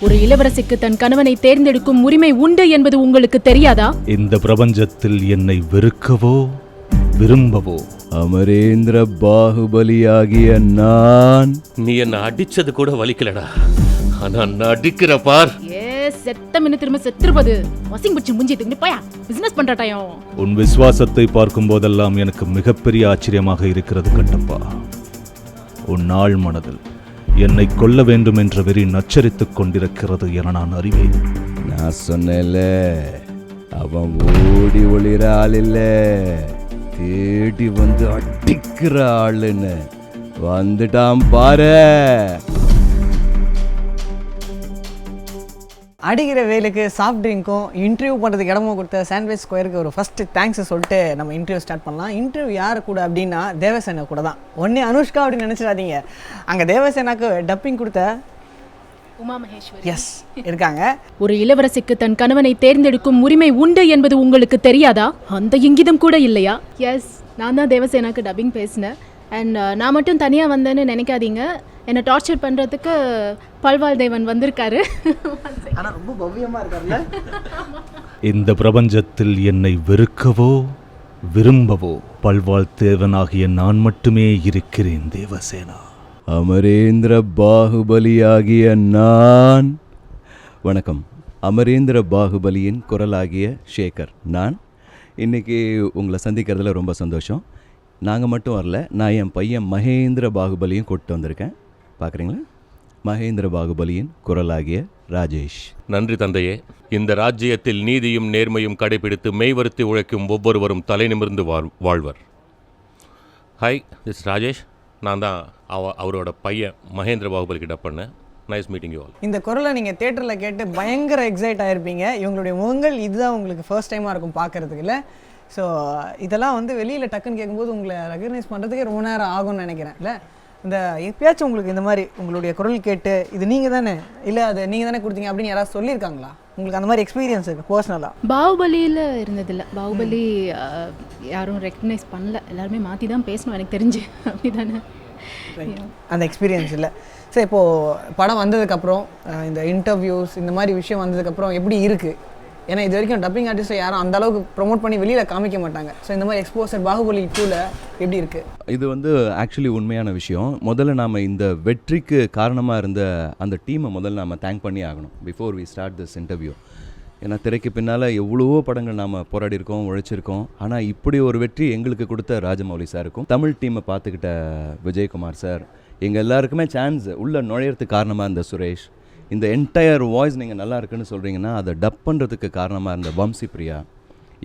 ஒரு இளவரசிக்கு தன் கணவனை தேர்ந்தெடுக்கும் உரிமை உண்டு என்பது உங்களுக்கு தெரியாதா? இந்த பிரபஞ்சத்தில் என்னை வெறுக்கவோ விரும்பவோ அமரேந்திர பாகுபலியாகிய நான். நீ என்ன அடிச்சது கூட வலிக்கலடா, ஆனா நடிக்கிற பார். செத்த மின்னு திரும்ப செத்துருப்பது. வசிங் பிடிச்சி முஞ்சி தூக்கி போயா, பிசினஸ் பண்ற டைம். உன் விசுவாசத்தை பார்க்கும் போதெல்லாம் எனக்கு மிகப்பெரிய ஆச்சரியமாக இருக்கிறது கட்டப்பா. உன் நாள் மனதில் என்னை கொல்ல வேண்டும் என்ற வெறி நச்சரித்துக் கொண்டிருக்கிறது என நான் அறிவேன். நான் சொன்னேன்ல, அவன் ஓடி ஒளிர ஆள் இல்ல, தேடி வந்து அடிக்கிற ஆளுன்னு. வந்துட்டான் பாரு. அடிக்கிற வேலுக்கு சாஃப்ட் ட்ரிங்க்கும் இன்டர்வியூ பண்ணுறதுக்கு இடமும் கொடுத்த சாண்ட்விச் ஸ்கொயருக்கு ஒரு ஃபஸ்ட்டு தேங்க்ஸ் சொல்லிட்டு நம்ம இன்டர்வியூ ஸ்டார்ட் பண்ணலாம். இன்டர்வியூ யார் கூட அப்படின்னா தேவசேனா கூட தான். ஒன்றே அனுஷ்கா அப்படின்னு நினச்சிடாதீங்க. அங்கே தேவசேனாக்கு டப்பிங் கொடுத்த உமா மகேஸ்வரி எஸ் இருக்காங்க. ஒரு இளவரசிக்கு தன் கணவனை தேர்ந்தெடுக்கும் உரிமை உண்டு என்பது உங்களுக்கு தெரியாதா? அந்த இங்கிதம் கூட இல்லையா? எஸ், நான் தான் தேவசேனாக்கு டப்பிங் பேசினேன். அண்ட் நான் மட்டும் தனியாக வந்தேன்னு நினைக்காதீங்க. என்னை டார்ச்சர் பண்ணுறதுக்கு பல்வாள் தேவன் வந்திருக்காரு. ஆனால் ரொம்ப பவ்யமாக இருக்காருல்ல. இந்த பிரபஞ்சத்தில் என்னை வெறுக்கவோ விரும்பவோ பல்வாழ் தேவனாகிய நான் மட்டுமே இருக்கிறேன் தேவசேனா. அமரேந்திர பாகுபலியாகிய நான். வணக்கம். அமரேந்திர பாகுபலியின் குரலாகிய சேகர் நான். இன்றைக்கி உங்களை சந்திக்கிறதுல ரொம்ப சந்தோஷம். நாங்கள் மட்டும் வரல, நான் என் பையன் மகேந்திர பாகுபலியும் கூப்பிட்டு வந்திருக்கேன். பார்க்குறீங்களா? மகேந்திர பாகுபலியின் குரலாகிய ராஜேஷ். நன்றி தந்தையே. இந்த ராஜ்யத்தில் நீதியும் நேர்மையும் கடைபிடித்து மெய்வருத்தி உழைக்கும் ஒவ்வொருவரும் தலை நிமிர்ந்து வாழ்வர். Hi, this Rajesh. நான் தான் அவரோட பையன் மகேந்திர பாகுபலிக்கு டப் பண்ணேன். Nice meeting you all. இந்த குரலை நீங்கள் தேட்டரில் கேட்டு பயங்கர எக்ஸைட் ஆகிருப்பீங்க. இவங்களுடைய முகங்கள் இதுதான் உங்களுக்கு ஃபர்ஸ்ட் டைமாக இருக்கும் பார்க்குறதுக்கு இல்லை. ஸோ இதெல்லாம் வந்து வெளியில் டக்குன்னு கேட்கும்போது உங்களை ரெகக்னைஸ் பண்ணுறதுக்கே ரொம்ப நேரம் ஆகும்னு நினைக்கிறேன் இல்லை. இந்த எப்பயாச்சும் உங்களுக்கு இந்த மாதிரி உங்களுடைய குரல் கேட்டு இது நீங்கள் தானே இல்லை அது நீங்கள் தானே கொடுத்தீங்க அப்படின்னு யாராவது சொல்லியிருக்காங்களா? உங்களுக்கு அந்த மாதிரி எக்ஸ்பீரியன்ஸ் இருக்குது பர்சனலாக? பாகுபலியில் இருந்ததில்லை. பாகுபலி யாரும் ரெக்கக்னைஸ் பண்ணல, எல்லாருமே மாற்றி தான் பேசணும் எனக்கு தெரிஞ்சு. அப்படி தானே அந்த எக்ஸ்பீரியன்ஸ் இல்லை. சரி, இப்போது படம் வந்ததுக்கப்புறம் இந்த இன்டர்வியூஸ் இந்த மாதிரி விஷயம் வந்ததுக்கப்புறம் எப்படி இருக்குது? ஏன்னா இது வரைக்கும் டப்பிங் ஆர்டிஸ்ட்டை யாரும் அந்த அளவுக்கு ப்ரொமோட் பண்ணி வெளியில் காமிக்க மாட்டாங்க. ஸோ இந்த மாதிரி எக்ஸ்போசர் பாகுபலி 2ல எப்படி இருக்குது? இது வந்து ஆக்சுவலி உண்மையான விஷயம். முதல்ல நாம் இந்த வெற்றிக்கு காரணமாக இருந்த அந்த டீமை முதல்ல நாம் தேங்க் பண்ணி ஆகணும் before we start this interview. ஏன்னா திரைக்கு பின்னால் எவ்வளவோ படங்கள் நாம் போராடி இருக்கோம், உழைச்சிருக்கோம். ஆனால் இப்படி ஒரு வெற்றி எங்களுக்கு கொடுத்த ராஜமௌலி சாருக்கும், தமிழ் டீமை பார்த்துக்கிட்ட விஜயகுமார் சார், எங்கள் எல்லாருக்குமே சான்ஸ் உள்ள நுழையிறதுக்கு காரணமாக இருந்த சுரேஷ், இந்த என்டையர் வாய்ஸ் நீங்கள் நல்லா இருக்குன்னு சொல்கிறீங்கன்னா அதை டப் பண்ணுறதுக்கு காரணமாக இருந்த வம்சி பிரியா,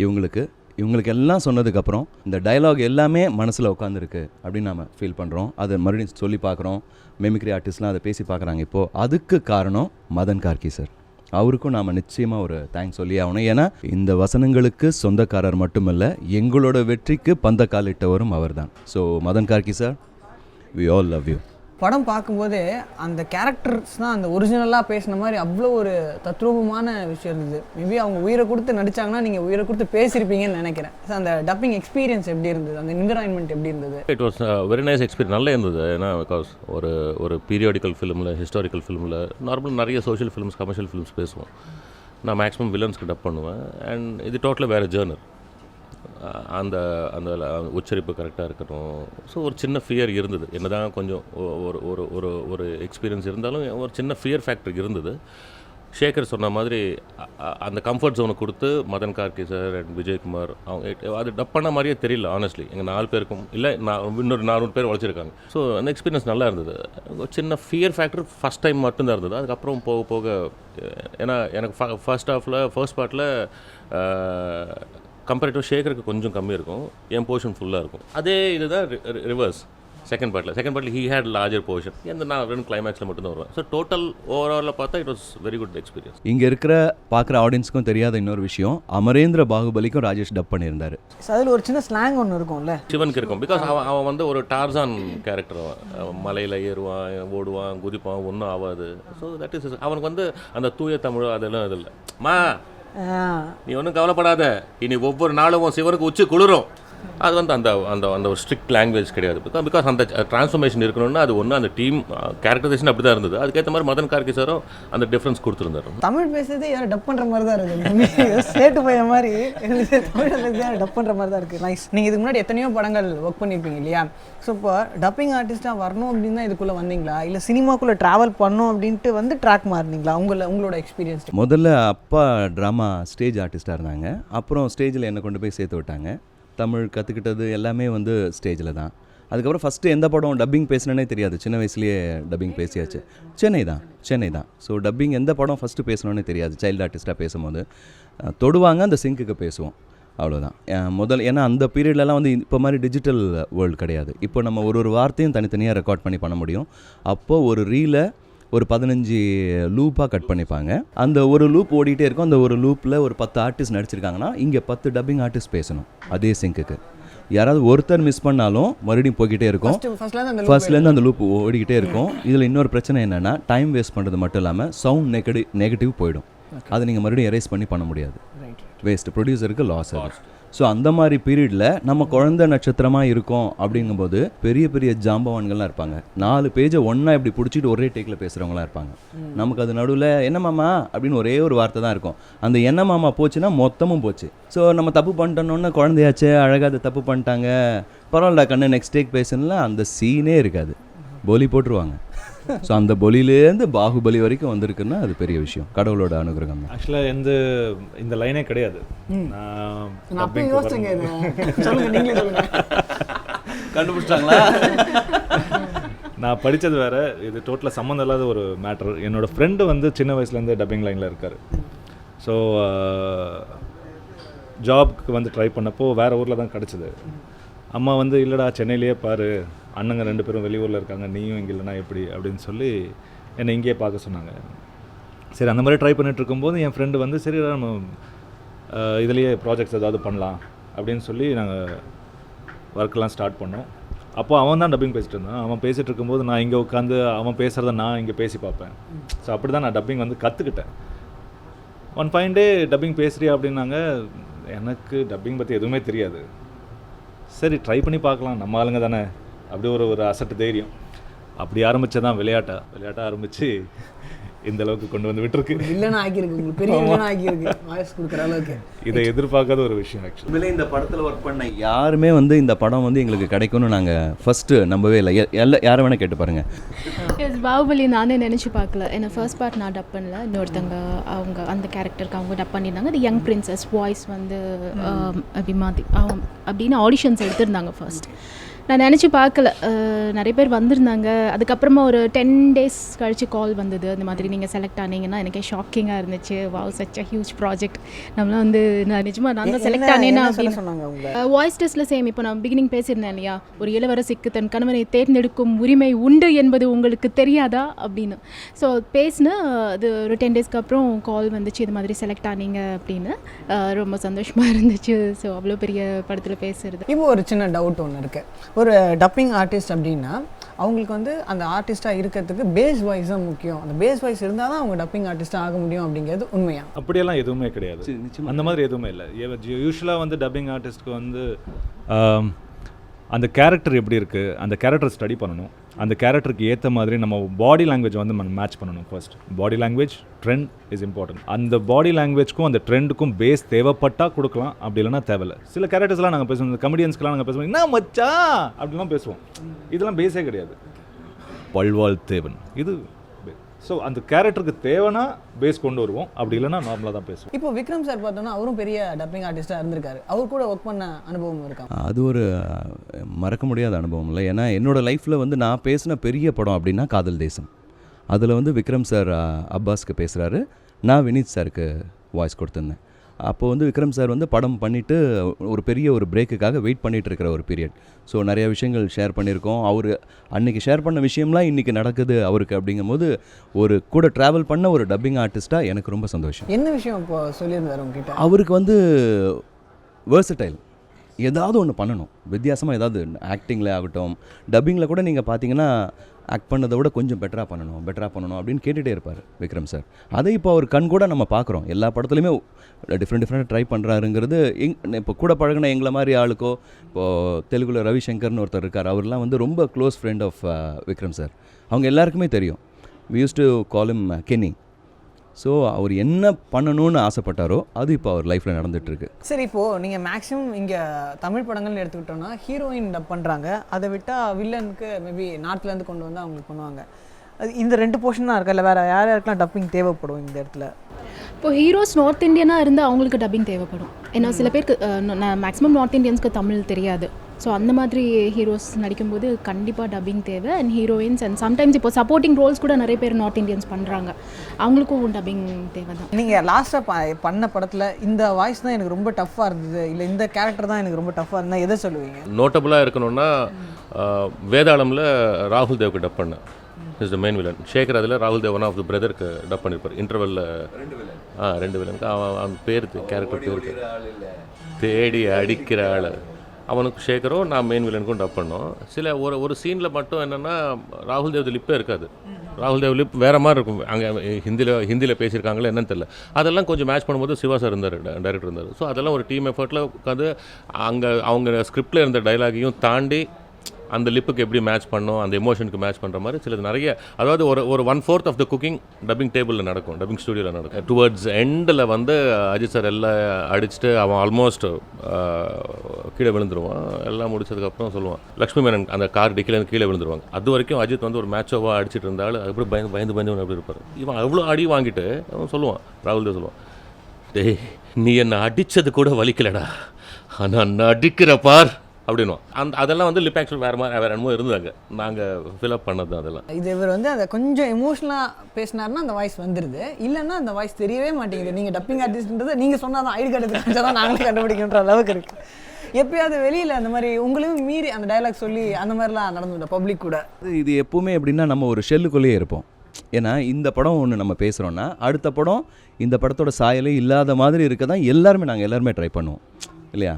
இவங்களுக்கு எல்லாம் சொன்னதுக்கப்புறம் இந்த டயலாக் எல்லாமே மனசில் உட்காந்துருக்கு அப்படின்னு நாம் ஃபீல் பண்ணுறோம். அதை மறுபடியும் சொல்லி பார்க்குறோம். மிமிக்ரி ஆர்டிஸ்ட்லாம் அதை பேசி பார்க்குறாங்க. இப்போது அதுக்கு காரணம் மதன் கார்கி சார். அவருக்கும் நாம் நிச்சயமாக ஒரு தேங்க்ஸ் சொல்லி ஆகணும். ஏன்னா இந்த வசனங்களுக்கு சொந்தக்காரர் மட்டுமல்ல, எங்களோட வெற்றிக்கு பந்த காலிட்டவரும் அவர் தான். So Madhan Karky sir, we all love you. படம் பார்க்கும்போதே அந்த கேரக்டர்ஸ் தான் அந்த ஒரிஜினலாக பேசின மாதிரி அவ்வளோ ஒரு தத்ரூபமான விஷயம் இருந்தது. மேபி அவங்க உயிரை கொடுத்து நடித்தாங்கன்னா நீங்கள் உயிரை கொடுத்து பேசியிருப்பீங்கன்னு நினைக்கிறேன். ஸோ அந்த டப்பிங் எக்ஸ்பீரியன்ஸ் எப்படி இருந்தது? அந்த என்விரான்மெண்ட் எப்படி இருந்தது? It was very nice experience. நல்லா இருந்தது. ஏன்னா பிகாஸ் ஒரு பீரியாடிக்கல் ஃபிலிமில், ஹிஸ்டாரிக்கல் ஃபிலிமில், நார்மல் நிறைய சோஷியல் ஃபிலிம்ஸ், கமர்ஷியல் ஃபிலிம்ஸ் பேசுவோம். நான் மேக்ஸிமம் வில்லன்ஸ்க்கு டப் பண்ணுவேன். அண்ட் இது டோட்டலாக வேறு ஜேர்னர். அந்த அந்த உச்சரிப்பு கரெக்டாக இருக்கட்டும். ஸோ ஒரு சின்ன ஃபியர் இருந்தது. என்ன தான் கொஞ்சம் ஒரு ஒரு ஒரு ஒரு எக்ஸ்பீரியன்ஸ் இருந்தாலும் ஒரு சின்ன ஃபியர் ஃபேக்டர் இருந்தது. சேகர் சொன்ன மாதிரி அந்த கம்ஃபர்ட் ஜோனை கொடுத்து மதன் கார்கி சார் அண்ட் விஜயகுமார் அவங்க அது டப் பண்ண மாதிரியே தெரியல. ஆனஸ்ட்லி எங்கள் 4 பேருக்கும் இல்லை, இன்னொரு 400 பேர் உழைச்சிருக்காங்க. ஸோ அந்த எக்ஸ்பீரியன்ஸ் நல்லா இருந்தது. சின்ன ஃபியர் ஃபேக்டர் ஃபஸ்ட் டைம் மட்டும்தான் இருந்தது. அதுக்கப்புறம் போக போக, ஏன்னா எனக்கு ஃபர்ஸ்ட் பார்ட்டில் கம்பேரிட்டிவ் சேகருக்கு கொஞ்சம் கம்மி இருக்கும், என் போர்ஷன் ஃபுல்லாக இருக்கும். அதே இதுதான் ரிவர்ஸ் செகண்ட் பார்ட்டில் ஹீ ஹேட் லார்ஜர் போர்ஷன். நான் ரெண்டு கிளைமேக்ஸில் மட்டும்தான் வருவேன். ஸோ டோட்டல் ஓவராலில் பார்த்தா it was very good experience. இங்கே இருக்கிற பார்க்குற ஆடியன்ஸுக்கும் தெரியாத இன்னொரு விஷயம், அமரேந்திர பாகுபலிக்கும் ராஜேஷ் டப் பண்ணியிருந்தாரு. அதில் ஒரு சின்ன ஸ்லாங் ஒன்று இருக்கும்ல, சிவனுக்கு இருக்கும். பிகாஸ் அவன் வந்து ஒரு டார்சான் கேரக்டர். மலையில் ஏறுவான், ஓடுவான், குதிப்பான், ஒன்றும் ஆகாது. ஸோ தட் இஸ் அவனுக்கு வந்து அந்த தூய தமிழ் அதெல்லாம் இது இல்லை. மா, நீ ஒன்றும் கவலைப்படாத, இனி ஒவ்வொரு நாளும் சிவனுக்கு உச்சி குளிரும், அது வந்து அந்த அந்த அந்த ஒரு ஸ்ட்ரிக்ட் லாங்குவேஜ் கிடையாது. பிகாஸ் அந்த ட்ரான்ஸ்ஃபர்மேஷன் இருக்கணும்னா அது ஒன்று அந்த டீம் கேரக்டரைசேஷன் அப்படி தான் இருந்தது. அதுக்கேற்ற மாதிரி மதன் கார்கி சாரும் அந்த டிஃப்ரென்ஸ் கொடுத்துருந்தாரு. தமிழ் பேசுறதே யாரும் டப் பண்ணுற மாதிரி தான் இருக்குது. சேட்டு பையன் மாதிரி தமிழ் பேசுறது டப் பண்ணுற மாதிரி தான் இருக்குது. நைஸ். நீங்கள் இதுக்கு முன்னாடி எத்தனையோ படங்கள் ஒர்க் பண்ணியிருப்பீங்க இல்லையா? ஸோ இப்போ டப்பிங் ஆர்டிஸ்ட்டாக வரணும் அப்படின்னு தான் இதுக்குள்ளே வந்தீங்களா, இல்லை சினிமாக்குள்ளே ட்ராவல் பண்ணணும் அப்படின்ட்டு வந்து ட்ராக் மாறினீங்களா? உங்களோட எக்ஸ்பீரியன்ஸ். முதல்ல அப்பா ட்ராமா ஸ்டேஜ் ஆர்டிஸ்ட்டாக இருந்தாங்க. அப்புறம் ஸ்டேஜில் என்னை கொண்டு போய் சேர்த்து விட்டாங்க. தமிழ் கற்றுக்கிட்டது எல்லாமே வந்து ஸ்டேஜில் தான். அதுக்கப்புறம் ஃபஸ்ட்டு எந்த படம் டப்பிங் பேசினேனே தெரியாது. சின்ன வயசுலேயே டப்பிங் பேசியாச்சு. சென்னை தான். ஸோ டப்பிங் எந்த படம் ஃபஸ்ட்டு பேசணுன்னே தெரியாது. சைல்டு ஆர்டிஸ்ட்டாக பேசும்போது தொடுவாங்க, அந்த சிங்க்குக்கு பேசுவோம், அவ்வளோதான். ஏன்னா அந்த பீரியட்லலாம் வந்து இப்போ மாதிரி டிஜிட்டல் வேர்ல்டு கிடையாது. இப்போ நம்ம ஒரு வார்த்தையும் தனித்தனியாக ரெக்கார்ட் பண்ண முடியும். அப்போது ஒரு ரீலை ஒரு 15 லூப்பாக கட் பண்ணிப்பாங்க. அந்த ஒரு லூப் ஓடிட்டே இருக்கும். அந்த ஒரு லூப்பில் ஒரு 10 ஆர்டிஸ்ட் நடிச்சிருக்காங்கன்னா இங்கே 10 டப்பிங் ஆர்டிஸ்ட் பேசணும் அதே சிங்க்குக்கு. யாராவது ஒருத்தர் மிஸ் பண்ணாலும் மறுபடியும் போய்கிட்டே இருக்கும். ஃபர்ஸ்ட்லேருந்து அந்த லூப் ஓடிக்கிட்டே இருக்கும். இதில் இன்னொரு பிரச்சனை என்னென்னா, டைம் வேஸ்ட் பண்ணுறது மட்டும் இல்லாமல் சவுண்ட் நெகட்டிவ் போயிடும். அதை நீங்கள் மறுபடியும் எரேஸ் பண்ண முடியாது. வேஸ்ட், ப்ரொடியூசருக்கு லாஸ் ஆகும். ஸோ அந்த மாதிரி பீரியடில் நம்ம குழந்தை நட்சத்திரமாக இருக்கோம் அப்படிங்கும்போது பெரிய பெரிய ஜாம்பவான்கள்லாம் இருப்பாங்க. 4 பேஜை ஒன்றா இப்படி பிடிச்சிட்டு ஒரே டேக்கில் பேசுகிறவங்களாம் இருப்பாங்க. நமக்கு அது நடுவில் என்ன மாமா அப்படின்னு ஒரே ஒரு வார்த்தை தான் இருக்கும். அந்த என்ன மாமா போச்சுன்னா மொத்தமும் போச்சு. ஸோ நம்ம தப்பு பண்ணிட்டோன்னே குழந்தையாச்சு, அழகாக அதை தப்பு பண்ணிட்டாங்க, பரவாயில்ல கண்ணு நெக்ஸ்ட் டேக் பேசணும்னா அந்த சீனே இருக்காது. பொலி போட்டுருவாங்க. ஸோ அந்த பொலியிலேருந்து பாகுபலி வரைக்கும் வந்திருக்குன்னா அது பெரிய விஷயம், கடவுளோட அனுகிரகம். ஆக்சுவலாக இந்த லைனே கிடையாது. கண்டுபிடிச்சிட்டாங்களா? நான் படித்தது வேறு, இது டோட்டலாக சம்மந்தம் இல்லாத ஒரு மேட்ரு. என்னோடய ஃப்ரெண்டு வந்து சின்ன வயசுலேருந்து டப்பிங் லைனில் இருக்கார். ஸோ ஜாப்க்கு வந்து ட்ரை பண்ணப்போ வேறு ஊரில் தான் கிடச்சிது. அம்மா வந்து இல்லைடா சென்னையிலேயே பாரு, அண்ணங்க 2 பேரும் வெளியூரில் இருக்காங்க, நீயும் இங்கே இல்லைனா எப்படி அப்படின்னு சொல்லி என்னை இங்கேயே பார்க்க சொன்னாங்க. சரி, அந்த மாதிரி ட்ரை பண்ணிட்டு இருக்கும்போது என் ஃப்ரெண்டு வந்து சரி நம்ம இதுலேயே ப்ராஜெக்ட்ஸ் ஏதாவது பண்ணலாம் அப்படின்னு சொல்லி நாங்கள் ஒர்க்கெலாம் ஸ்டார்ட் பண்ணோம். அப்போ அவன் தான் டப்பிங் பேசிகிட்டு இருந்தான். அவன் பேசிகிட்டு இருக்கும்போது நான் இங்கே உட்காந்து அவன் பேசுகிறத நான் இங்கே பேசி பார்ப்பேன். ஸோ அப்படி தான் நான் டப்பிங் வந்து கற்றுக்கிட்டேன். ஒன் ஃபைன் டே டப்பிங் பேசுகிறியா அப்படின்னாங்க. எனக்கு டப்பிங் பற்றி எதுவுமே தெரியாது. சரி ட்ரை பண்ணி பார்க்கலாம், நம்ம ஆளுங்க தானே, அப்படி ஒரு அசட்டு தைரியம். அப்படி ஆரம்பித்ததான் விளையாட்டாக ஆரம்பித்து இந்த அளவுக்கு கொண்டு வந்து விட்டுருக்கு. இல்லைன்னா ஆக்கியிருக்கு, உங்களுக்கு பெரிய இல்லைன்னா ஆக்கியிருக்கு வாய்ஸ் கொடுக்குற அளவுக்கு. இதை எதிர்பார்க்காத ஒரு விஷயம். ஆக்சுவலி இந்த படத்தில் ஒர்க் பண்ண யாருமே வந்து இந்த படம் வந்து எங்களுக்கு கிடைக்கும்னு நாங்கள் ஃபஸ்ட்டு நம்பவே இல்லை. யாரை வேணால் கேட்டு பாருங்கள். பாகுபலி நானே நினச்சி பார்க்கல. ஏன்னா ஃபர்ஸ்ட் பார்ட் நான் டப் பண்ணல, இன்னொருத்தங்க அவங்க அந்த கேரக்டருக்கு அவங்க டப் பண்ணியிருந்தாங்க. அது யங் பிரின்சஸ் வாய்ஸ் வந்து அபிமாதி அப்படின்னு ஆடிஷன்ஸ் எடுத்திருந்தாங்க ஃபர்ஸ்ட். நான் நினச்சி பார்க்கல. நிறைய பேர் வந்திருந்தாங்க. அதுக்கப்புறமா ஒரு 10 days கழித்து கால் வந்தது, அந்த மாதிரி நீங்கள் செலக்ட் ஆனீங்கன்னா. எனக்கே ஷாக்கிங்காக இருந்துச்சு. Wow, such a huge project. நம்மளாம் வந்து நான் நிஜமாக நான் தான் செலக்ட் ஆனேன்னா அப்படின்னு. வாய்ஸ் டெஸ்ட்டில் சேம். இப்போ நான் பிகினிங் பேசியிருந்தேன் இல்லையா, ஒரு இளவரசிக்கு தன் கணவனை தேர்ந்தெடுக்கும் உரிமை உண்டு என்பது உங்களுக்கு தெரியாதா அப்படின்னு. ஸோ பேசினேன். அது ஒரு 10 daysக்கு அப்புறம் கால் வந்துச்சு, இது மாதிரி செலக்ட் ஆனீங்க அப்படின்னு. ரொம்ப சந்தோஷமாக இருந்துச்சு. ஸோ அவ்வளோ பெரிய படத்தில் பேசுகிறது. இப்போ ஒரு சின்ன டவுட் ஒன்று இருக்குது. ஒரு டப்பிங் ஆர்டிஸ்ட் அப்படின்னா அவங்களுக்கு வந்து அந்த ஆர்டிஸ்ட்டாக இருக்கிறதுக்கு பேஸ் வாய்ஸ் தான் முக்கியம். அந்த பேஸ் வாய்ஸ் இருந்தால் தான் அவங்க டப்பிங் ஆர்டிஸ்ட்டாக ஆக முடியும் அப்படிங்கிறது உண்மையா? அப்படியெல்லாம் எதுவுமே கிடையாது. அந்த மாதிரி எதுவுமே இல்லை. யூஸ்வலாக வந்து டப்பிங் ஆர்டிஸ்ட்க்கு வந்து அந்த கேரக்டர் எப்படி இருக்குது, அந்த கேரக்டர் ஸ்டடி பண்ணணும். அந்த கேரக்டருக்கு ஏற்ற மாதிரி நம்ம பாடி லாங்குவேஜ் வந்து நம்ம மேட்ச் பண்ணணும். First body language, trend is important. அந்த பாடி லாங்குவேஜ்க்கும் அந்த ட்ரெண்டுக்கும் பேஸ் தேவைப்பட்டால் கொடுக்கலாம், அப்படி இல்லைனா தேவையில்லை. சில கேரக்டர்ஸ்லாம் நாங்கள் பேசுவோம், இந்த கமெடியன்ஸ்க்கெலாம் நாங்கள் பேசுவோம், என்ன மச்சா அப்படிலாம் பேசுவோம். இதெல்லாம் பேஸே கிடையாது. பல்வாள் தேவன் இது. ஸோ அந்த கேரக்டருக்கு தேவைன்னா பேஸ் கொண்டு வருவோம், அப்படி இல்லைனா நார்மலாக தான் பேசுவோம். இப்போ விக்ரம் சார் பார்த்தோன்னா அவரும் பெரிய டப்பிங் ஆர்டிஸ்ட்டாக இருந்திருக்காரு. அவர் கூட ஒர்க் பண்ண அனுபவம் இருக்கா? அது ஒரு மறக்க முடியாத அனுபவம் இல்லை. ஏன்னா என்னோடய லைஃப்பில் வந்து நான் பேசின பெரிய படம் அப்படின்னா காதல் தேசம். அதில் வந்து விக்ரம் சார் அப்பாஸ்க்கு பேசுகிறாரு, நான் வினீத் சாருக்கு வாய்ஸ் கொடுத்துருந்தேன். அப்போ வந்து விக்ரம் சார் வந்து படம் பண்ணிவிட்டு ஒரு பெரிய ஒரு பிரேக்குக்காக வெயிட் பண்ணிகிட்டு இருக்கிற ஒரு பீரியட். ஸோ நிறையா விஷயங்கள் ஷேர் பண்ணியிருக்கோம். அவர் அன்றைக்கி ஷேர் பண்ண விஷயம்லாம் இன்றைக்கி நடக்குது அவருக்கு. அப்படிங்கும்போது ஒரு கூட ட்ராவல் பண்ண ஒரு டப்பிங் ஆர்டிஸ்ட்டாக எனக்கு ரொம்ப சந்தோஷம். என்ன விஷயம் இப்போ சொல்லியிருந்தார் உங்ககிட்ட? அவருக்கு வந்து வேர்சடைல், ஏதாவது ஒன்று பண்ணணும் வித்தியாசமாக. ஏதாவது ஆக்டிங்கில் ஆகட்டும், டப்பிங்கில் கூட நீங்கள் பார்த்தீங்கன்னா ஆக்ட் பண்ணதை விட கொஞ்சம் பெட்டராக பண்ணணும் அப்படின்னு கேட்டுகிட்டே இருப்பார் விக்ரம் சார். அதை இப்போ அவர் கண் கூட நம்ம பார்க்குறோம். எல்லா படத்துலையுமே டிஃப்ரெண்ட்டாக ட்ரை பண்ணுறாருங்கிறது. இப்போ கூட பழகின எங்களை மாதிரி ஆளுக்கோ, இப்போது தெலுங்குல ரவிசங்கர்னு ஒருத்தர் இருக்கார், அவர்லாம் வந்து ரொம்ப close friend of Vikram sir. அவங்க எல்லாருக்குமே தெரியும். We use to call him Kenny. So அவர் என்ன பண்ணணும்னு ஆசைப்பட்டாரோ அது இப்போ அவர் லைஃப்பில் நடந்துகிட்ருக்கு. சரி, இப்போது நீங்கள் மேக்ஸிமம் இங்கே தமிழ் படங்கள்னு எடுத்துக்கிட்டோன்னா ஹீரோயின் டப் பண்ணுறாங்க. அதை விட்டால் வில்லனுக்கு மேபி நார்த்லேருந்து கொண்டு வந்து அவங்களுக்கு பண்ணுவாங்க. அது இந்த 2 போர்ஷன் தான் இருக்கா, இல்லை வேறு யாருக்கெல்லாம் டப்பிங் தேவைப்படும் இந்த இடத்துல? இப்போ ஹீரோஸ் நார்த் இந்தியனாக இருந்தால் அவங்களுக்கு டப்பிங் தேவைப்படும். ஏன்னா சில பேருக்கு மேக்ஸிமம் நார்த் இந்தியன்ஸ்க்கு தமிழ் தெரியாது. ஸோ அந்த மாதிரி ஹீரோஸ் நடிக்கும்போது கண்டிப்பாக டப்பிங் தேவை. அண்ட் ஹீரோயின்ஸ் அண்ட் சம்டைம்ஸ் இப்போ சப்போர்ட்டிங் ரோல்ஸ் கூட நிறைய பேர் நார்த் இந்தியன்ஸ் பண்ணுறாங்க, அவங்களுக்கும் டப்பிங் தேவை தான். நீங்கள் லாஸ்ட்டாக பண்ண படத்தில் இந்த வாய்ஸ் தான் எனக்கு ரொம்ப டஃப்பாக இருந்தது, இல்லை இந்த கேரக்டர் தான் எனக்கு ரொம்ப டஃப்பாக இருந்தால் எதை சொல்லுவீங்க? நோட்டபுளாக இருக்கணும்னா வேதாளமில் ராகுல் தேவுக்கு டப் பண்ணேன். Is the main villain. Sekar அதில் ராகுல் தேவ் ஒன் ஆஃப் த பிரதருக்கு டப் பண்ணியிருப்பார். இன்டர்வெல்லில் 2 வில்லனுக்கு அவன் பேர் கேரக்டர் பேருக்கு தேடி அடிக்கிற ஆள் அவனுக்கு சேகரோ நான் மெயின் வில்லனுக்கும் டப் பண்ணோம். சில ஒரு சீனில் மட்டும் என்னென்னா ராகுல் தேவ் லிப்பே இருக்காது. ராகுல் தேவ் லிப் வேறு மாதிரி இருக்கும். அங்கே ஹிந்தியில் பேசியிருக்காங்களே என்னன்னு தெரியல. அதெல்லாம் கொஞ்சம் மேட்ச் பண்ணும்போது சிவா சார் இருந்தார், டைரக்டர் இருந்தார். ஸோ அதெல்லாம் ஒரு டீம் எஃபர்ட்டில் உட்காந்து அங்கே அவங்க ஸ்கிரிப்டில் இருந்த டைலாகையும் தாண்டி அந்த லிப்புக்கு எப்படி மேட்ச் பண்ணோம், அந்த எமோஷனுக்கு மேட்ச் பண்ணுற மாதிரி சிலது நிறைய. அதாவது ஒரு 1/4 ஆஃப் த குக்கிங் டப்பிங் டேபிளில் நடக்கும், டப்பிங் ஸ்டுடியோவில் நடக்கும். டுவர்ட்ஸ் எண்டில் வந்து அஜித் சார் எல்லாம் அடிச்சுட்டு அவன் ஆல்மோஸ்ட் கீழே விழுந்துருவான். எல்லாம் முடிச்சதுக்கப்புறம் சொல்லுவான் லக்ஷ்மி மேனன் அந்த கார் டிக்கிலேருந்து கீழே விழுந்துருவாங்க. அது வரைக்கும் அஜித் வந்து ஒரு மேட்சோவாக அடிச்சிட்டு இருந்தாலும் அப்படி பயந்து அப்படி இருப்பார். இவன் அவ்வளோ அடி வாங்கிட்டு அவன் சொல்லுவான், ராகுல் தேவ் சொல்லுவான், டேய் நீ என்னை அடித்தது கூட வலிக்கலடா, ஆனால் நான் அடிக்கிற பார் அப்படின்னும். அதெல்லாம் வந்து லிப் ஆக்சுவல் வேறு என்னமோ இருந்தாங்க, நாங்கள் ஃபில்அப் பண்ணது தான் அதெல்லாம். இது இவர் வந்து அதை கொஞ்சம் எமோஷனலாக பேசினார்னா அந்த வாய்ஸ் வந்துடுது, இல்லைன்னா அந்த வாய்ஸ் தெரியவே மாட்டேங்குது. நீங்கள் டப்பிங் ஆர்டிஸ்ட்ன்றது நீங்கள் சொன்னால் தான் ஐடி கார்டு எடுத்து தான் நாங்களே கண்டுபிடிக்கின்ற அளவுக்கு இருக்குது. எப்பயாவது வெளியில் அந்த மாதிரி உங்களையும் மீறி அந்த டைலாக் சொல்லி அந்த மாதிரிலாம் நடந்துட்டோம் பப்ளிக் கூட? இது எப்பவுமே எப்படின்னா நம்ம ஒரு ஷெல்லுக்குள்ளேயே இருப்போம். ஏன்னா இந்த படம் ஒன்று நம்ம பேசுகிறோன்னா அடுத்த படம் இந்த படத்தோட சாயலே இல்லாத மாதிரி இருக்க தான் நாங்கள் எல்லாருமே ட்ரை பண்ணுவோம் இல்லையா?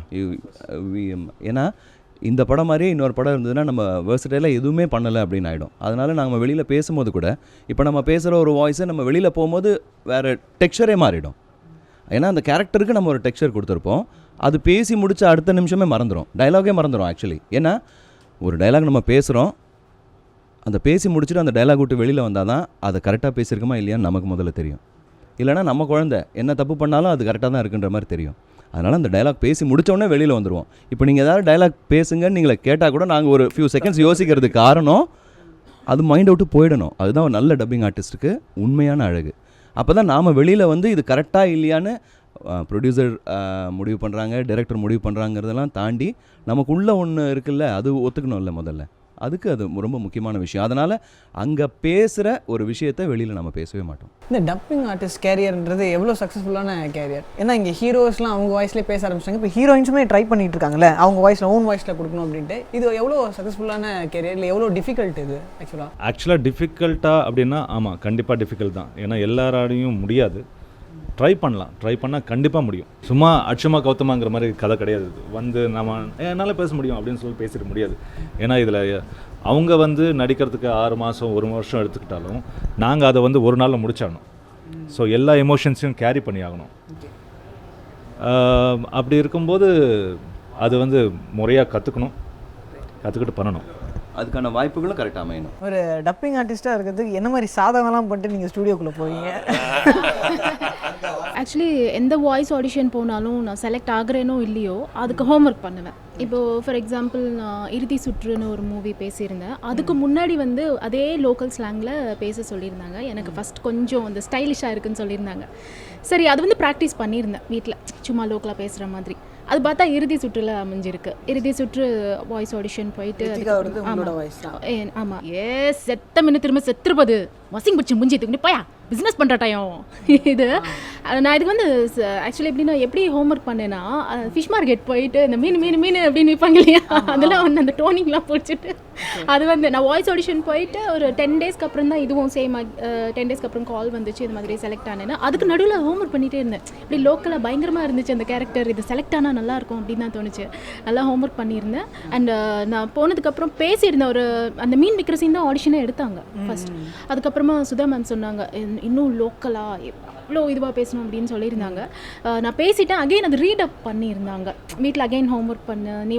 ஏன்னா இந்த படம் மாதிரியே இன்னொரு படம் இருந்ததுன்னா நம்ம வேர்சடைலாக எதுவுமே பண்ணலை அப்படின்னு ஆகிடும். அதனால் நம்ம வெளியில் பேசும்போது கூட இப்போ நம்ம பேசுகிற ஒரு வாய்ஸை நம்ம வெளியில் போகும்போது வேறு டெக்ஸ்சரே மாறிடும். ஏன்னா அந்த கேரக்டருக்கு நம்ம ஒரு டெக்ஸ்சர் கொடுத்துருப்போம், அது பேசி முடித்த அடுத்த நிமிஷமே மறந்துடும், டைலாகே மறந்துடும் ஆக்சுவலி. ஏன்னா ஒரு டைலாக் நம்ம பேசுகிறோம், அந்த பேசி முடிச்சுட்டு அந்த டைலாக் விட்டு வெளியில் வந்தால் தான் அதை கரெக்டாக பேசியிருக்கோமா இல்லையான்னு நமக்கு முதல்ல தெரியும். இல்லைனா நம்ம குழந்தை என்ன தப்பு பண்ணாலும் அது கரெக்டாக தான் இருக்குன்ற மாதிரி தெரியும். அதனால் அந்த டைலாக் பேசி முடித்தோடனே வெளியில் வந்துடுவோம். இப்போ நீங்கள் ஏதாவது டைலாக் பேசுங்கன்னு நீங்களை கேட்டால் கூட நாங்கள் ஒரு ஃபியூ செகண்ட்ஸ் யோசிக்கிறதுக்கு காரணம் அது மைண்ட் அவுட்டு போயிடணும். அதுதான் ஒரு நல்ல டப்பிங் ஆர்டிஸ்ட்டுக்கு உண்மையான அழகு. அப்போ தான் நாம் வெளியில் வந்து இது கரெக்டாக இல்லையான்னு ப்ரொடியூசர் முடிவு பண்ணுறாங்க, டைரக்டர் முடிவு பண்ணுறாங்கிறதெல்லாம் தாண்டி நமக்குள்ளே ஒன்று இருக்குல்ல, அது ஒத்துக்கணும்ல முதல்ல. அதுக்கு அது ரொம்ப முக்கியமான விஷயம். அதனால் அங்கே பேசுகிற ஒரு விஷயத்தை வெளியில் நம்ம பேசவே மாட்டோம். இந்த டப்பிங் ஆர்டிஸ்ட் கேரியர்ன்றது எவ்வளோ சக்ஸஸ்ஃபுல்லான கேரியர்? ஏன்னா இங்கே ஹீரோஸ்லாம் அவங்க வாய்ஸ்லேயே பேச ஆரம்பிச்சாங்க, இப்போ ஹீரோயின்ஸுமே ட்ரை பண்ணிட்டு இருக்காங்கல்ல அவங்க வாய்ஸில் ஓன் வாய்ஸில் கொடுக்கணும் அப்படின்ட்டு. இது எவ்வளோ சக்ஸஸ்ஃபுல்லான கேரியர், இல்லை எவ்வளோ டிஃபிகல்ட் இது ஆக்சுவலாக டிஃபிகல்ட்டாக அப்படின்னா ஆமாம் கண்டிப்பாக டிஃபிகல்ட் தான். ஏன்னா எல்லாராலையும் முடியாது. ட்ரை பண்ணால் கண்டிப்பாக முடியும். சும்மா அட்சமா கௌதமாங்கிற மாதிரி கதை கிடையாது. வந்து நம்ம என்னால் பேச முடியும் அப்படின்னு சொல்லி பேசிட முடியாது. ஏன்னா இதில் அவங்க வந்து நடிக்கிறதுக்கு 6 மாதம் 1 வருஷம் எடுத்துக்கிட்டாலும் நாங்கள் அதை வந்து ஒரு நாளில் முடிச்சாகணும். ஸோ எல்லா எமோஷன்ஸையும் கேரி பண்ணி ஆகணும். அப்படி இருக்கும்போது அது வந்து முறையாக கற்றுக்கிட்டு பண்ணணும். அதுக்கான வாய்ப்புகளும் கரெக்டாக அமையணும். ஒரு டப்பிங் ஆர்டிஸ்ட்டாக இருக்கிறதுக்கு என்ன மாதிரி சாதகம்லாம் பண்ணிட்டு நீங்கள் ஸ்டூடியோக்குள்ளே போவீங்க? ஆக்சுவலி எந்த வாய்ஸ் ஆடிஷன் போனாலும் நான் செலக்ட் ஆகிறேனோ இல்லையோ அதுக்கு ஹோம்ஒர்க் பண்ணுவேன். இப்போது ஃபார் எக்ஸாம்பிள் நான் இறுதி சுற்றுன்னு ஒரு மூவி பேசியிருந்தேன். அதுக்கு முன்னாடி வந்து அதே லோக்கல் ஸ்லாங்கில் பேச சொல்லியிருந்தாங்க. எனக்கு ஃபஸ்ட் கொஞ்சம் அந்த ஸ்டைலிஷாக இருக்குன்னு சொல்லியிருந்தாங்க. சரி அது வந்து ப்ராக்டிஸ் பண்ணியிருந்தேன் வீட்டில், சும்மா லோக்கலாக பேசுகிற மாதிரி. அது பார்த்தா இறுதி சுற்றில் அமைஞ்சிருக்கு. இறுதி சுற்று வாய்ஸ் ஆடிஷன் போயிட்டு ஆமாம் செத்த மின்னு திரும்ப செத்துருப்பது வசிங் பிடிச்சி முஞ்சி தூக்கி போயா பிஸ்னஸ் பண்ணுற டைம் இது. நான் இதுக்கு வந்து ஆக்சுவலி எப்படின்னா எப்படி ஹோம்ஒர்க் பண்ணேன்னா ஃபிஷ் மார்க்கெட் போயிட்டு இந்த மீன் மீன் மீன் அப்படின்னு விற்பாங்க இல்லையா, அதெல்லாம் வந்து அந்த டோனிங்லாம் பிடிச்சிட்டு அது வந்து நான் வாய்ஸ் ஆடிஷன் போயிட்டு ஒரு 10 டேஸ்க்கு அப்புறம் தான் இதுவும் சேம் 10 டேஸ்க்கு அப்புறம் கால் வந்துச்சு இது மாதிரி செலக்ட் ஆனேன்னா. அதுக்கு நடுவில் ஹோம்ஒர்க் பண்ணிகிட்டே இருந்தேன். இப்படி லோக்கலாக பயங்கரமாக இருந்துச்சு அந்த கேரக்டர், இது செலக்ட் ஆனால் நல்லாயிருக்கும் அப்படின்னு தான் தோணுச்சு. நல்லா ஹோம்ஒர்க் பண்ணியிருந்தேன். அண்ட் நான் போனதுக்கப்புறம் பேசியிருந்தேன். ஒரு அந்த மீன் விற்கிற சீன் தான் ஆடிஷனே எடுத்தாங்க ஃபர்ஸ்ட். அதுக்கப்புறமா சுதா மேம் சொன்னாங்க இன்னும் லோக்கலாக இவ்வளோ இதுவாக பேசணும் அப்படின்னு சொல்லியிருந்தாங்க. நான் பேசிட்டேன். அகெயின் அது ரீட் அப் பண்ணியிருந்தாங்க. வீட்டில் அகெயின் ஹோம்ஒர்க் பண்ணு, நீ